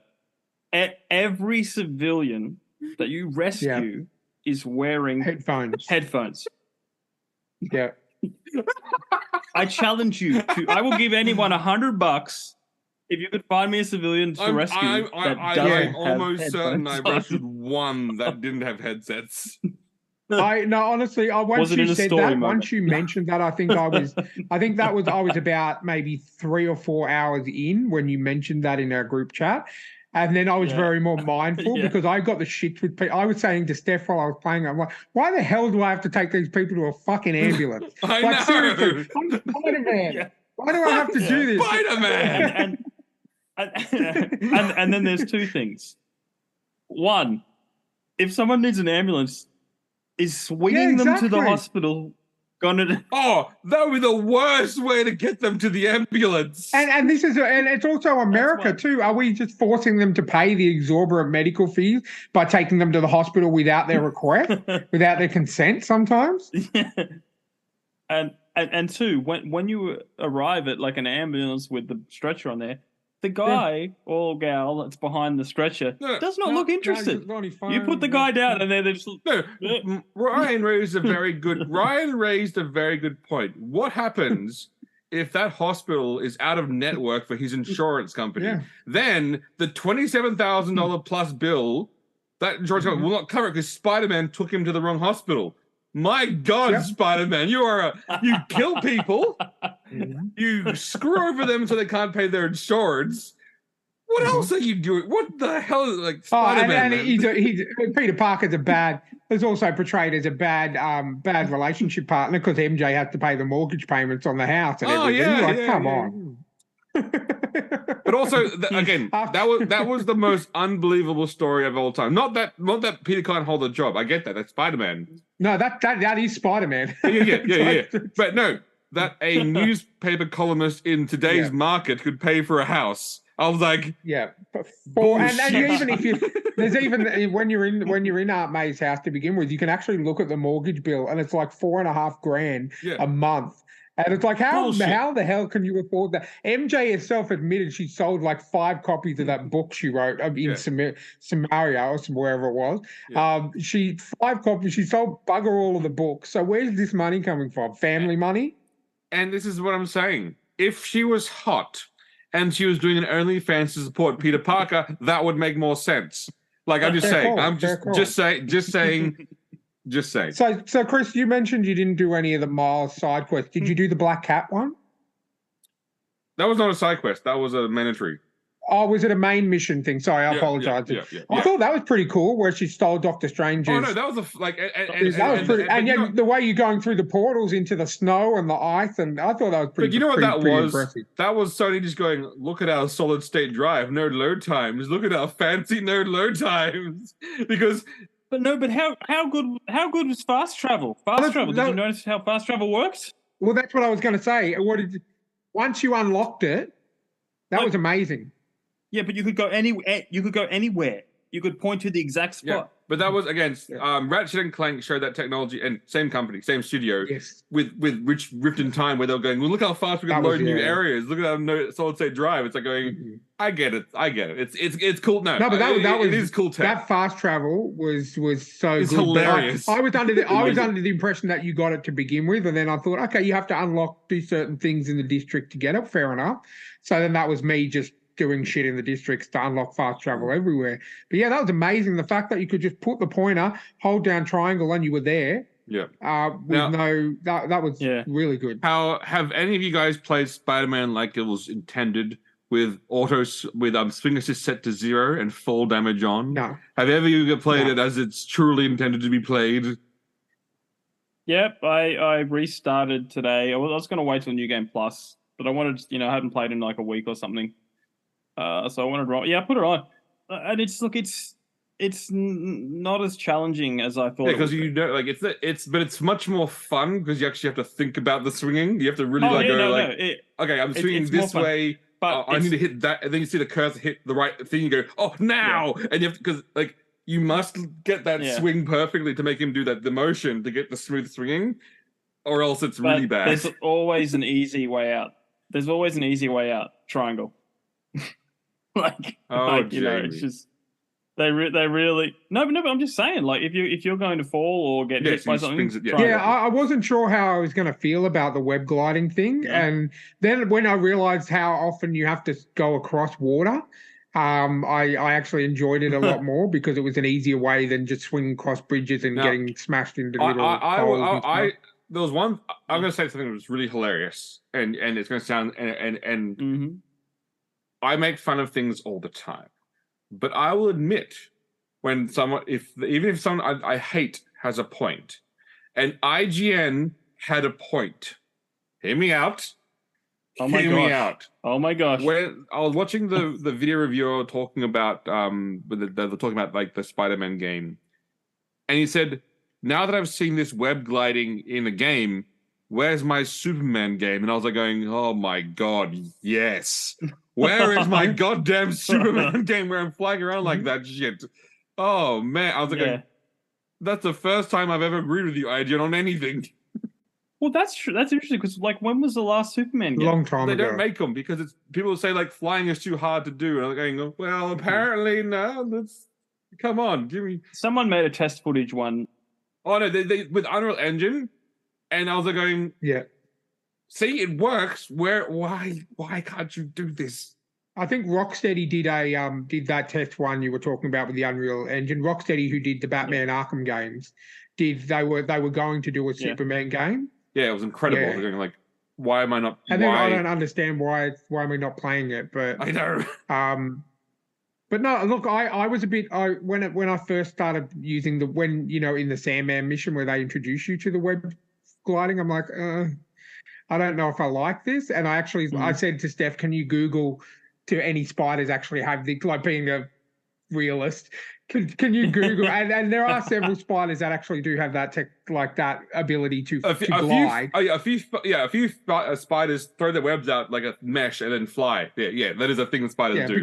it. Every civilian that you rescue is wearing headphones. Yeah. I challenge you to. I will give anyone $100 if you could find me a civilian to rescue. I'm almost certain I rescued one that didn't have headsets. Honestly, once you said that, once you mentioned that, I think I was about maybe 3 or 4 hours in when you mentioned that in our group chat. And then I was very more mindful because I got the shit with people. I was saying to Steph while I was playing, I'm like, why the hell do I have to take these people to a fucking ambulance? I know. Seriously, I'm Spider-Man. Yeah. Why do I have to do this? Spider-Man! And then there's two things. One, if someone needs an ambulance, is swinging them to the hospital gonna? Oh, that would be the worst way to get them to the ambulance. And it's also America too. Are we just forcing them to pay the exorbitant medical fees by taking them to the hospital without their request, without their consent? Sometimes. Yeah. And two, when you arrive at like an ambulance with the stretcher on there, the guy or gal that's behind the stretcher does not look interested. You put the guy down and they're just... Ryan raised a very good point. What happens if that hospital is out of network for his insurance company? Yeah. Then the $27,000 plus bill, that insurance company will not cover it because Spider-Man took him to the wrong hospital. My God, Spider-Man, you kill people, you screw over them so they can't pay their insurance. What else are you doing? What the hell is like Spider-Man? Peter Parker's is also portrayed as a bad relationship partner because MJ has to pay the mortgage payments on the house and everything. Come on. But also, again, that was the most unbelievable story of all time. Not that Peter can't hold a job. I get that. That's Spider-Man. No, that is Spider-Man. Yeah. But no, that a newspaper columnist in today's market could pay for a house. I was like, and even if when you're in Aunt May's house to begin with, you can actually look at the mortgage bill and it's like $4,500 a month. And it's like, how the hell can you afford that? MJ herself admitted she sold like 5 copies of that book she wrote in Samaria or wherever it was. Yeah. She sold bugger all of the books. So where's this money coming from? Family money? And this is what I'm saying. If she was hot and she was doing an OnlyFans to support Peter Parker, that would make more sense. Like I'm just saying. I'm just saying. Just saying. So Chris, you mentioned you didn't do any of the Miles side quests. Did you do the Black Cat one? That was not a side quest. That was a mandatory. Oh, was it a main mission thing? Sorry, I apologize. I thought that was pretty cool, where she stole Doctor Strange's. Oh no, that was that was pretty. And the way you're going through the portals into the snow and the ice, and I thought that was pretty. But you know what that was? Impressive. That was Sony just going, look at our solid state drive, no load times. Look at our fancy no load times, because. But how good was fast travel? Did you notice how fast travel works? Well, that's what I was going to say. Once you unlocked it, that was amazing. Yeah, but you could go anywhere. You could point to the exact spot. Yeah, but that was against Ratchet and Clank showed that technology, and same company, same studio, with Rift in Time, where they were going, well, look how fast we can load new areas. Look at our solid state drive. It's like going, I get it. It's cool. No, but it is cool tech. That fast travel was so it's good. Hilarious. I was under the impression that you got it to begin with, and then I thought, okay, you have to do certain things in the district to get it. Fair enough. So then that was me just doing shit in the districts to unlock fast travel everywhere. But yeah, that was amazing. The fact that you could just put the pointer, hold down triangle, and you were there. Yeah. That was really good. How have any of you guys played Spider-Man like it was intended with swing assist set to 0 and full damage on? No. Have you ever played it as it's truly intended to be played? Yep, I restarted today. I was going to wait till New Game Plus, but I wanted, I hadn't played in like a week or something. So I wanted to I put it on. And it's not as challenging as I thought. Yeah, because you know, like it's much more fun because you actually have to think about the swinging. You have to really okay, I'm swinging this way. But I need to hit that, and then you see the cursor hit the right thing. You go, oh, now, and you have to, because like you must get that swing perfectly to make him do that the motion to get the smooth swinging, or else it's really bad. There's always an easy way out. There's always an easy way out. Triangle. You know, it's just they really no, but I'm just saying, like if you're going to fall or get hit by something, I wasn't sure how I was going to feel about the web gliding thing, and then when I realized how often you have to go across water, I actually enjoyed it a lot more because it was an easier way than just swinging across bridges and getting smashed into little holes. There was one. I'm going to say something that was really hilarious, and it's going to sound and I make fun of things all the time. But I will admit, when someone, even if someone I hate has a point, and IGN had a point, hear me out. Oh my gosh! When I was watching the video reviewer talking about they're talking about like the Spider-Man game, and he said, "Now that I've seen this web gliding in a game, where's my Superman game?" And I was like, going, "Oh my god, yes." Where is my goddamn Superman game where I'm flying around like that shit? Oh, man. I was like, that's the first time I've ever agreed with you, IGN, on anything. Well, that's true. That's interesting because, like, when was the last Superman game? Long time ago. They don't make them because people say, like, flying is too hard to do. And I'm going, well, apparently, no. Come on, give me. Someone made a test footage one. Oh, no, they with Unreal Engine. And I was like going, see, it works. Why can't you do this? I think Rocksteady did that test one you were talking about with the Unreal Engine. Rocksteady, who did the Batman Arkham games, they were going to do a Superman game. Yeah, it was incredible. They're going like, why am I not? And then I don't understand why we're not playing it. But I know. But no, look, I was a bit when I first started using in the Sandman mission where they introduce you to the web gliding, I'm like, I don't know if I like this. And I said to Steph, can you Google to any spiders actually have the, like being a realist, can you Google and there are several spiders that actually do have that that ability to glide. A few spiders throw their webs out like a mesh and then fly. Yeah, that is a thing that spiders do.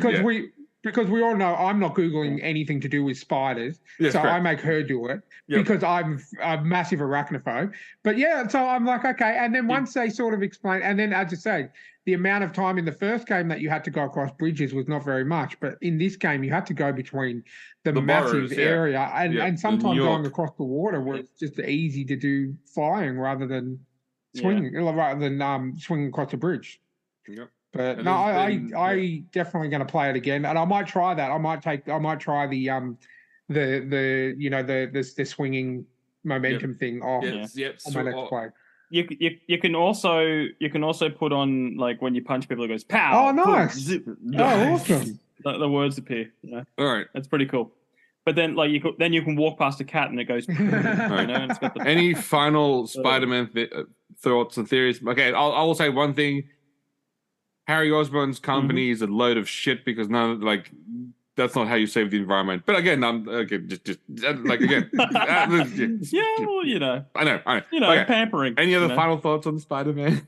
Because we all know I'm not Googling anything to do with spiders. Yes, so correct. I make her do it because I'm a massive arachnophobe. But yeah, so I'm like, okay. And then once they sort of explain, and then as I say, the amount of time in the first game that you had to go across bridges was not very much. But in this game, you had to go between the massive area. And sometimes going across the water was just easy to do flying rather than swinging, swinging across the bridge. Yep. But no, I definitely going to play it again, and I might try that. I might try the swinging momentum thing off. On my next play. You can also put on, like, when you punch people, it goes pow. Oh, nice! Zip, awesome! The words appear. All right, that's pretty cool. But then, like, you can walk past a cat and it goes. And it's got the... Any final Spider-Man thoughts and theories? Okay, I will say one thing. Harry Osborn's company is a load of shit because that's not how you save the environment. But again, just like again. I know. Pampering. Any other final thoughts on Spider-Man?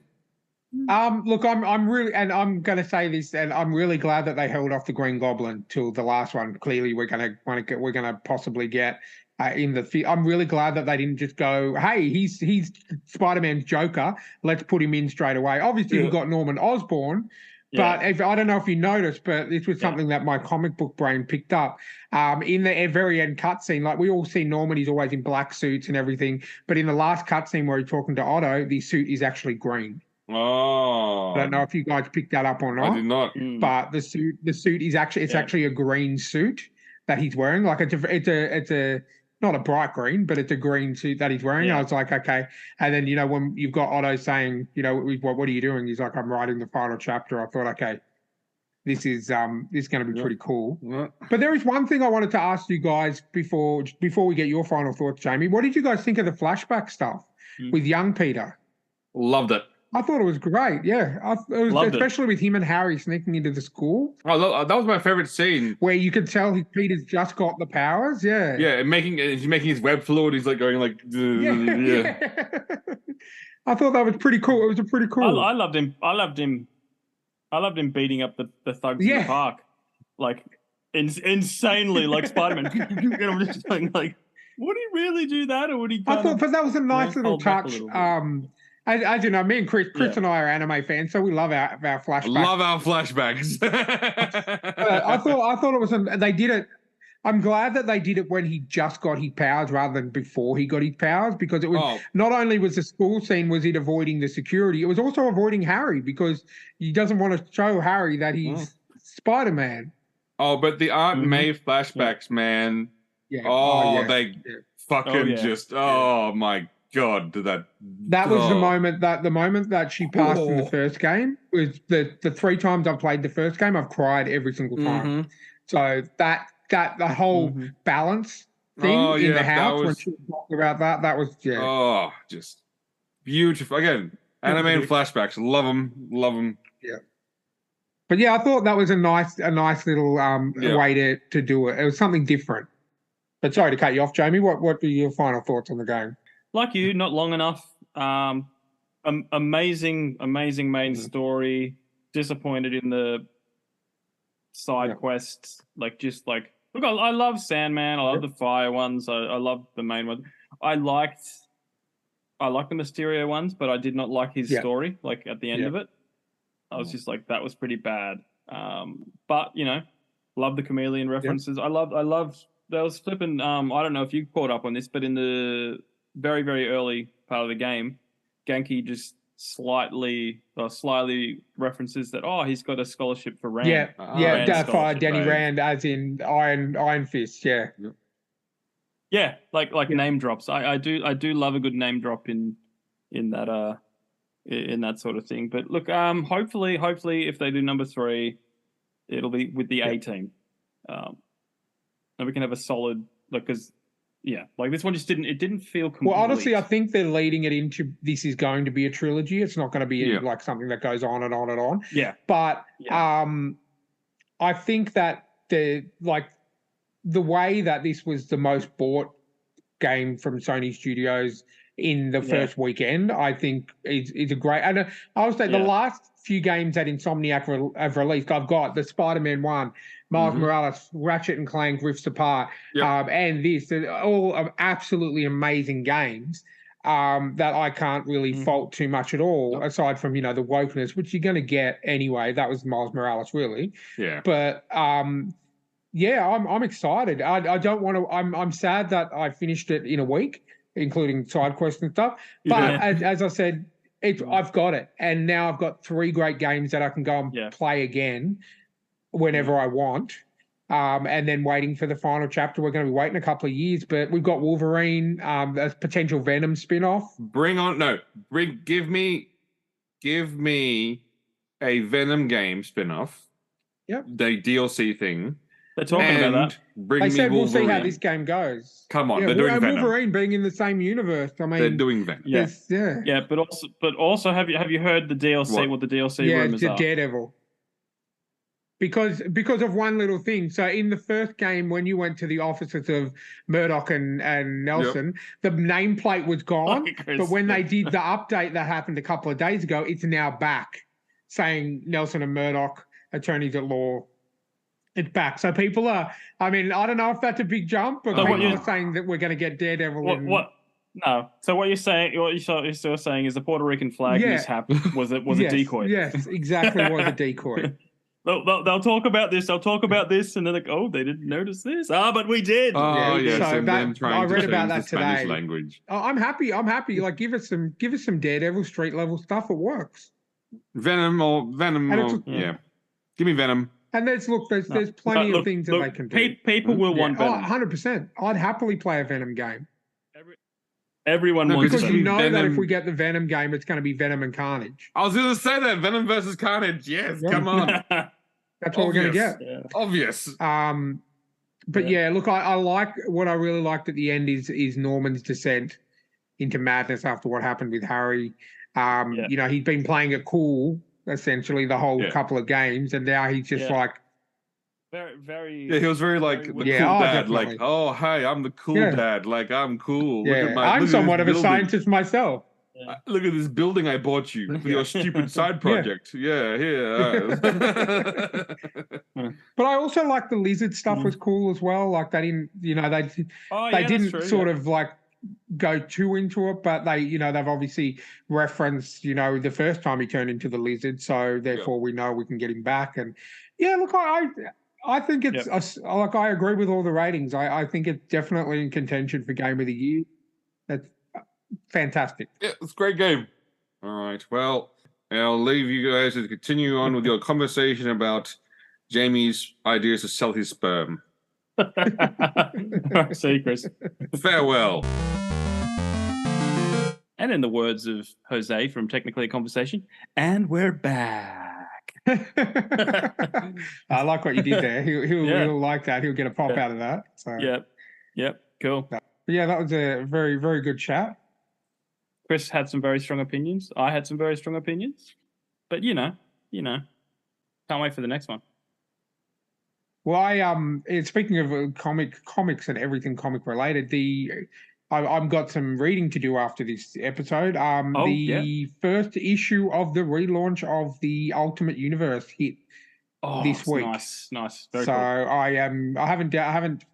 Look, I'm really, and I'm going to say this, and I'm really glad that they held off the Green Goblin till the last one. Clearly, we're going to possibly get I'm really glad that they didn't just go, hey, he's Spider-Man's Joker, let's put him in straight away. Obviously, we've got Norman Osborn, but I don't know if you noticed, but this was something that my comic book brain picked up. In the very end cutscene, like we all see Norman, he's always in black suits and everything, but in the last cutscene where he's talking to Otto, the suit is actually green. Oh, I don't know if you guys picked that up or not. I did not. But the suit is actually a green suit that he's wearing. Like it's a not a bright green, but it's a green suit that he's wearing. I was like, okay. And then, when you've got Otto saying, what are you doing? He's like, I'm writing the final chapter. I thought, okay, this is going to be pretty cool. Yeah. But there is one thing I wanted to ask you guys before we get your final thoughts, Jamie. What did you guys think of the flashback stuff with young Peter? Loved it. I thought it was great. Yeah, it was Loved it. especially with him and Harry sneaking into the school That was my favorite scene. where you could tell Peter's just got the powers. Yeah, Yeah, and he's making his web fluid. He's like going like, yeah. I thought that was pretty cool. It was a pretty cool. I loved him. I loved him beating up the thugs in the park, like insanely, like Spider-Man. And I'm just going like, would he really do that, or would he? I thought, but that was a nice little touch. As you know, me and Chris and I are anime fans, so we love our flashbacks. Love our flashbacks. I thought it was. They did it. I'm glad that they did it when he just got his powers rather than before he got his powers, because it was not only was the school scene was it avoiding the security, it was also avoiding Harry because he doesn't want to show Harry that he's Spider-Man. Oh, but the Aunt May flashbacks, man. Yeah. They fucking just. Oh my god, that was the moment that she passed in the first game. Was the 3 times I've played the first game, I've cried every single time. So that the whole balance thing in the house when she was talking about that was just beautiful. Again, anime and flashbacks, love them. Yeah. But yeah, I thought that was a nice little way to do it. It was something different. But sorry to cut you off, Jamie. What are your final thoughts on the game? Like you, not long enough. Amazing main story. Disappointed in the side quests. Look, I love Sandman. I love the fire ones. I love the main one. I liked the Mysterio ones, but I did not like his story. Like at the end of it, I was just like, that was pretty bad. But love the chameleon references. I loved. There was flipping. I don't know if you caught up on this, but in the very, very early part of the game, Genki just slyly references that he's got a scholarship for Rand. Rand Denny Rand, as in Iron Fist. Yeah, like name drops. I do love a good name drop in that sort of thing. But look, hopefully if they do number 3, it'll be with the A team. And we can have a solid because this one just didn't feel complete. Well, honestly, I think they're leading it into this is going to be a trilogy. It's not going to be like something that goes on and on and on. Yeah. But I think that the way that this was the most bought game from Sony Studios in the first weekend, I think is a great. And I would say the last few games that Insomniac have released, I've got the Spider-Man 1, Miles Morales, Ratchet and Clank, Rifts Apart, and this. They're all absolutely amazing games that I can't really fault too much at all, aside from, the wokeness, which you're going to get anyway. That was Miles Morales, really. Yeah. But, I'm excited. I don't want to... I'm sad that I finished it in a week, including side quests and stuff. But as I said, I've got it. And now I've got 3 great games that I can go and play again whenever I want, and then waiting for the final chapter. We're going to be waiting a couple of years, but we've got Wolverine, a potential Venom spin-off. Give me a Venom game spin-off. Yep. The DLC thing. They're talking about that. They said we'll see how this game goes. Come on, they're doing Venom. Wolverine being in the same universe. I mean, they're doing Venom. Yeah, but also, have you heard the DLC? What the DLC rumors are? Daredevil. Because of one little thing. So in the first game, when you went to the offices of Murdoch and Nelson, the nameplate was gone. But when they did the update that happened a couple of days ago, it's now back, saying Nelson and Murdoch, attorneys at law. It's back. So people are. I mean, I don't know if that's a big jump, but people are saying that we're going to get Daredevil. What? No. So what you're still saying is the Puerto Rican flag mishap was a decoy. Yes, exactly. Was a decoy. They'll talk about this. They'll talk about this, and they're like, "Oh, they didn't notice this." But we did. Oh yes, so and them trying I read to about change that the Spanish today. language. Oh, I'm happy. Like, give us some Daredevil street level stuff. It works. Venom. Give me Venom. And there's plenty of things that they can do. People will want Venom. 100%. I'd happily play a Venom game. Everyone wants because Venom. you know that if we get the Venom game, it's going to be Venom and Carnage. I was going to say that Venom versus Carnage. Yes, come on. That's what we're going to get. Yeah. Obvious. But look, I like what I really liked at the end is Norman's descent into madness after what happened with Harry. Yeah. You know, he'd been playing it cool essentially the whole Yeah. couple of games, and now he's just Yeah. like, Very. Yeah, he was very like the very cool Yeah, oh, dad. Like, definitely. oh, hi, I'm the cool Yeah. dad. Like, I'm cool. yeah, Look I'm at somewhat this of a building. scientist myself. Yeah. Look at this building I bought you with your stupid side Yeah. project. Yeah, here. But I also like the lizard stuff Mm. was cool as well. Like they didn't, you know, they Oh, they yeah, that's didn't true, sort yeah. of like go too into it, but they, you know, they've obviously referenced, you know, the first time he turned into the lizard, so therefore we know we can get him back. And yeah, look, I think it's like I agree with all the ratings. I think it's definitely in contention for game of the year. That's fantastic. Yeah, it's a great game. All right. Well, I'll leave you guys to continue on with your conversation about Jamie's ideas to sell his sperm. See you, Chris. Farewell. And in the words of Jose from Technically a Conversation, and we're back. I like what you did there. He'll like that. He'll get a pop Yeah. out of that. So Yep. Cool. But yeah, that was a very, very good chat. Chris had some very strong opinions. I had some very strong opinions. But you know, can't wait for the next one. Well, speaking of comics and everything comic related, I've got some reading to do after this episode. The first issue of the relaunch of the Ultimate Universe hit this week. Nice. Very so cool. I haven't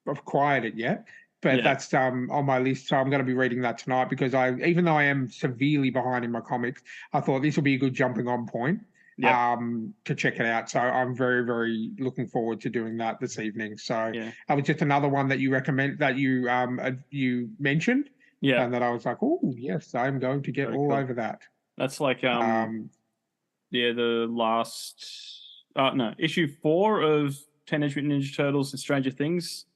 acquired it yet, but that's on my list. So I'm going to be reading that tonight because even though I am severely behind in my comics, I thought this will be a good jumping on point. To check it out. So I'm very, very looking forward to doing that this evening. So that was just another one that you recommend that you mentioned. Yeah. And that I was like, oh yes, I'm going to get Very all cool. over that. That's like the last issue 4 of Teenage Mutant Ninja Turtles and Stranger Things.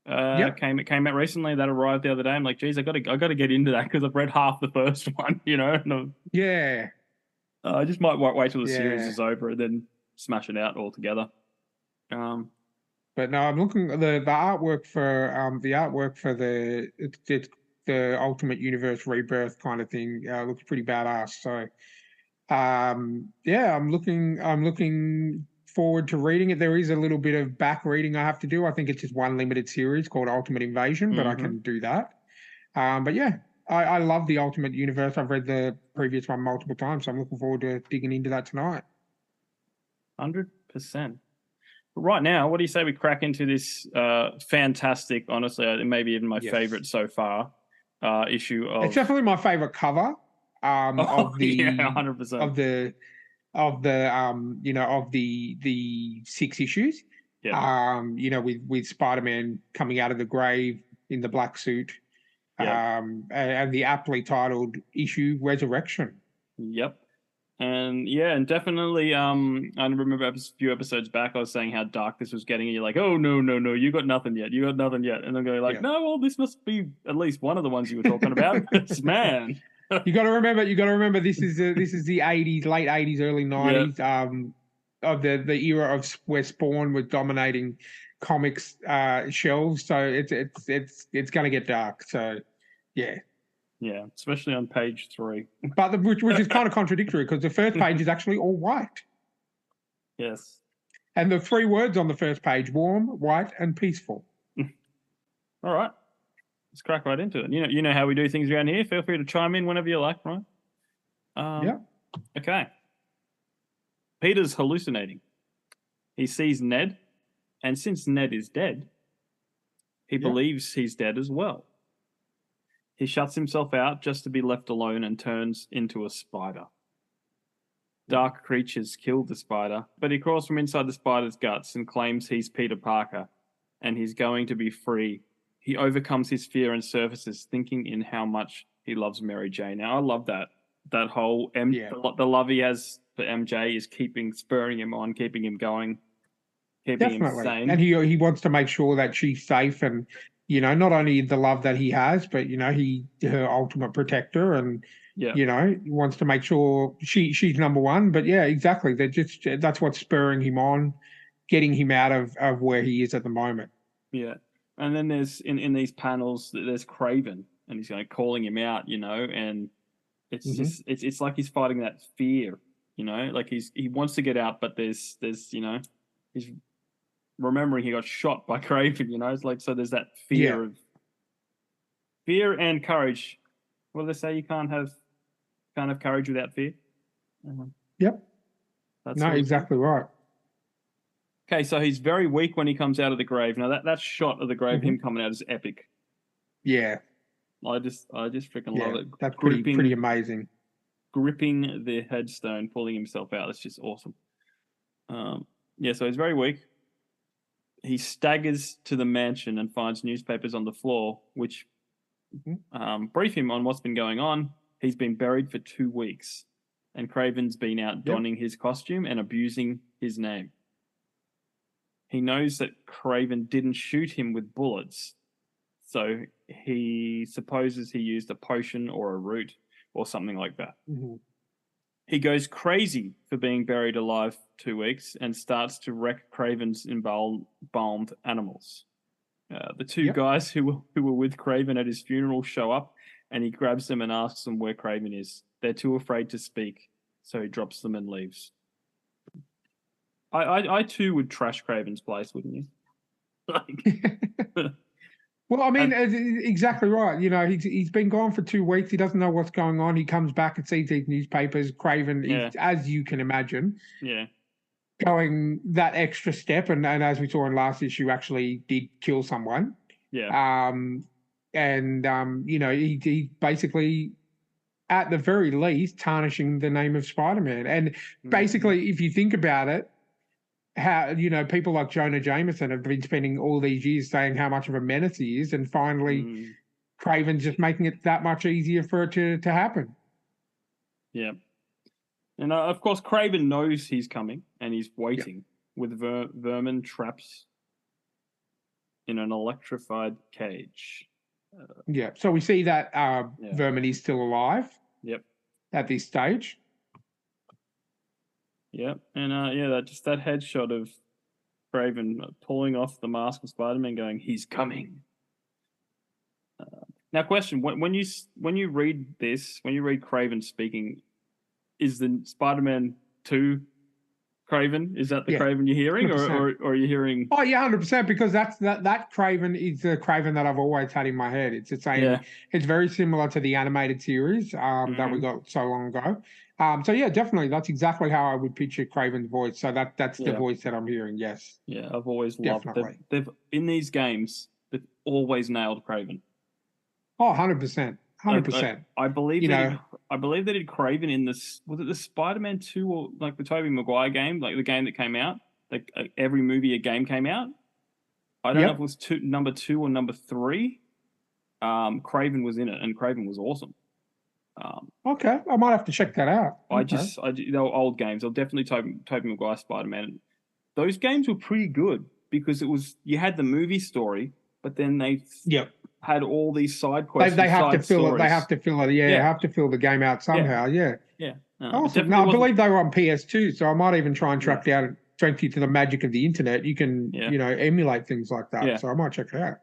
Came out recently. That arrived the other day. I'm like, geez, I got to get into that because I've read half the first one. You know. I just might wait till the series is over and then smash it out altogether. But no, I'm looking the artwork for the Ultimate Universe Rebirth kind of thing looks pretty badass. So I'm looking forward to reading it. There is a little bit of back reading I have to do. I think it's just one limited series called Ultimate Invasion, but I can do that. But yeah. I love the Ultimate Universe. I've read the previous one multiple times, so I'm looking forward to digging into that tonight. 100%. But right now, what do you say we crack into this fantastic, honestly, maybe even my favorite so far issue of... It's definitely my favorite cover of the 100%. of the 6 issues. With Spider-Man coming out of the grave in the black suit. And the aptly titled issue Resurrection. Yep. And definitely I remember a few episodes back I was saying how dark this was getting and you're like, oh no, you got nothing yet. And I'm going like, no, well, this must be at least one of the ones you were talking about. Man. You got to remember this is the 80s, late 80s, early 90s of the era of where Spawn was dominating comics shelves, so it's going to get dark. So yeah, especially on page 3. But which is kind of contradictory because the first page is actually all white. Yes, and the 3 words on the first page: warm, white, and peaceful. All right, let's crack right into it. You know how we do things around here. Feel free to chime in whenever you like, right? Okay. Peter's hallucinating. He sees Ned. And since Ned is dead, he believes he's dead as well. He shuts himself out just to be left alone and turns into a spider. Dark creatures killed the spider, but he crawls from inside the spider's guts and claims he's Peter Parker and he's going to be free. He overcomes his fear and surfaces, thinking in how much he loves Mary Jane. Now, I love that whole the love he has for MJ is spurring him on, keeping him going. Definitely. And he wants to make sure that she's safe and, not only the love that he has, but, her ultimate protector and, he wants to make sure she's number one. But yeah, exactly. That's what's spurring him on, getting him out of where he is at the moment. Yeah. And then there's in these panels, there's Kraven and he's calling him out, and It's Mhm. just it's like he's fighting that fear, you know, like he wants to get out, but there's you know, he's remembering he got shot by Kraven, you know. It's like, so there's that fear and courage. What do they say? You can't have courage without fear. Yep. That's No, sort of exactly right. Okay, so he's very weak when he comes out of the grave. Now that shot of the grave, him coming out, is epic. Yeah. I just freaking Yeah. love it. That's pretty amazing. Gripping the headstone, pulling himself out. That's just awesome. Yeah, so he's very weak. He staggers to the mansion and finds newspapers on the floor, which brief him on what's been going on. He's been buried for 2 weeks, and Kraven's been out donning his costume and abusing his name. He knows that Kraven didn't shoot him with bullets, so he supposes he used a potion or a root or something like that. Mm-hmm. He goes crazy for being buried alive 2 weeks and starts to wreck Kraven's embalmed animals. The two guys who were with Kraven at his funeral show up, and he grabs them and asks them where Kraven is. They're too afraid to speak, so he drops them and leaves. I too would trash Kraven's place, wouldn't you? Well, I mean, exactly right. You know, he's been gone for 2 weeks. He doesn't know what's going on. He comes back and sees these newspapers. Kraven is, as you can imagine, going that extra step. And as we saw in last issue, actually did kill someone. Yeah. You know, he basically, at the very least, tarnishing the name of Spider-Man. And basically, if you think about it, how, you know, people like Jonah Jameson have been spending all these years saying how much of a menace he is, and finally Kraven's just making it that much easier for it to happen. Yeah. And of course, Kraven knows he's coming, and he's waiting with vermin traps in an electrified cage. So we see that vermin is still alive at this stage. Yep, and that headshot of Kraven pulling off the mask of Spider-Man, going, "He's coming." Now, question: when you read this, when you read Kraven speaking, is the Spider-Man 2 Kraven? Is that the Kraven you're hearing, or are you hearing? Oh yeah, 100%. Because that Kraven is the Kraven that I've always had in my head. It's the same. It's very similar to the animated series that we got so long ago. So yeah, definitely, that's exactly how I would picture Kraven's voice. So that's the voice that I'm hearing. Yes. Yeah, I've always loved it. They've in these games, they've always nailed Kraven. Oh, 100%. 100%. I believe I believe they did Kraven in this. Was it the Spider-Man 2 or like the Tobey Maguire game, like the game that came out? Like every movie a game came out. I don't know if it was number 2 or number 3. Kraven was in it, and Kraven was awesome. Okay, I might have to check that out. They were old games. They're definitely Tobey Maguire Spider-Man. Those games were pretty good because you had the movie story, but then they had all these side quests. They have to fill it. They have to fill it. Yeah, have to fill the game out somehow. Yeah. Awesome. No, I believe they were on PS2, so I might even try and track down. Thank you to the magic of the internet, you can emulate things like that. Yeah. So I might check it out.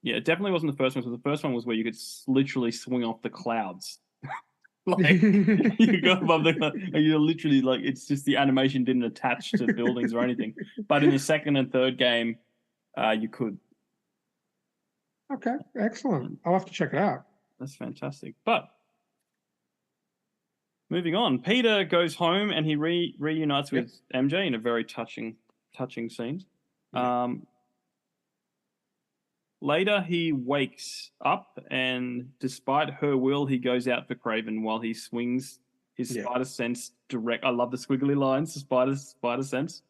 Yeah, it definitely wasn't the first one. So the first one was where you could literally swing off the clouds. Like you go above the clouds, and you're literally like, it's just the animation didn't attach to buildings or anything. But in the second and third game, you could. Okay, excellent. I'll have to check it out. That's fantastic. But moving on, Peter goes home and he reunites with MJ in a very touching scene. Later, he wakes up, and despite her will, he goes out for Kraven while he swings his spider sense direct. I love the squiggly lines. The spider sense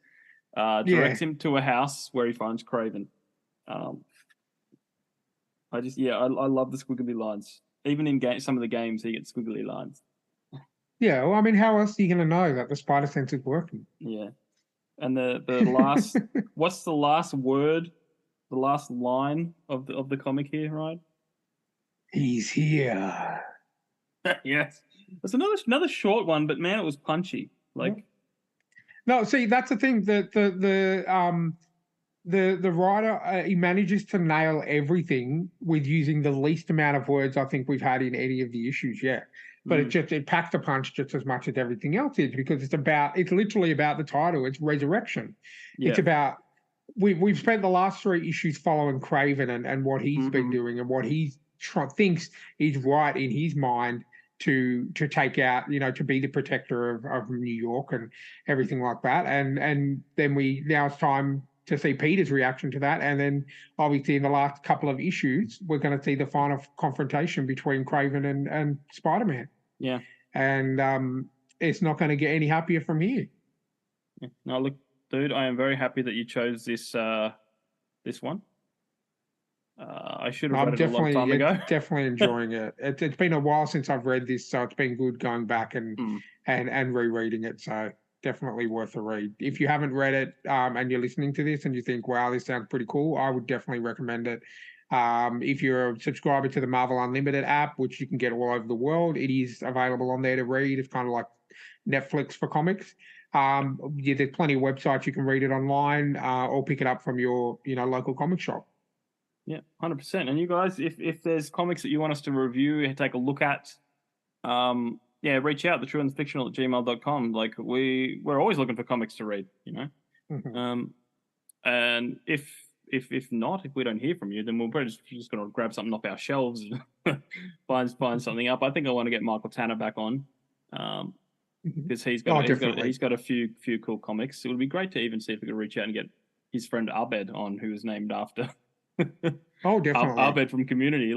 directs him to a house where he finds Kraven. I love the squiggly lines. Even in some of the games, he gets squiggly lines. Yeah, well, I mean, how else are you going to know that the spider sense is working? Yeah, and the last, what's the last word? The last line of the comic here, right? He's here. Yes, it's another short one, but man, it was punchy. Like, no, see, that's the thing. the writer, he manages to nail everything with using the least amount of words I think we've had in any of the issues yet. But it packs the punch just as much as everything else is, because it's literally about the title. It's resurrection. Yeah. It's about we've spent the last 3 issues following Kraven and what he's been doing and what he thinks is right in his mind to take out, to be the protector of New York and everything like that. And then now it's time to see Peter's reaction to that. And then obviously in the last couple of issues, we're going to see the final confrontation between Kraven and Spider-Man. Yeah. And it's not going to get any happier from here. Yeah. No, look, dude, I am very happy that you chose this one. I should have read it a long time ago. Definitely enjoying it. It's been a while since I've read this, so it's been good going back and rereading it. So definitely worth a read. If you haven't read it and you're listening to this and you think, wow, this sounds pretty cool, I would definitely recommend it. If you're a subscriber to the Marvel Unlimited app, which you can get all over the world, it is available on there to read. It's kind of like Netflix for comics. There's plenty of websites you can read it online or pick it up from your local comic shop. Yeah, 100%. And you guys, if there's comics that you want us to review and take a look at, reach out, thetrueandthefictional@gmail.com. Like we're always looking for comics to read, And if not, if we don't hear from you, then we're just going to grab something off our shelves and find something up. I think I want to get Michael Tanner back on because he's got a few cool comics. It would be great to even see if we could reach out and get his friend Abed on, who was named after. Oh, definitely. Abed from Community, I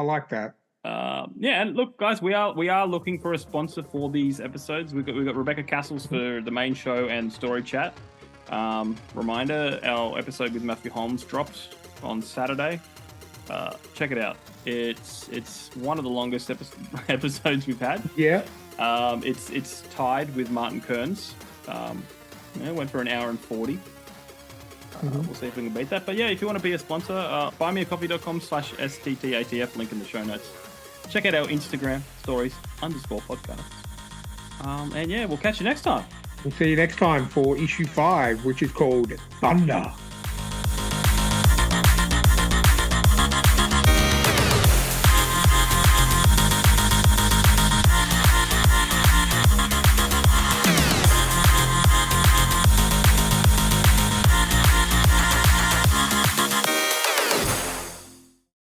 like that. And look, guys, we are looking for a sponsor for these episodes. We've got Rebecca Castles for the main show and story chat. Reminder: our episode with Matthew Holmes dropped on Saturday. Check it out. It's one of the longest episodes we've had. Yeah. It's tied with Martin Kearns. Went for an hour and 40. We'll see if we can beat that. But yeah, if you want to be a sponsor, buymeacoffee.com/STTATF, link in the show notes. Check out our Instagram stories _podcast. And we'll catch you next time. We'll see you next time for issue 5, which is called Thunder.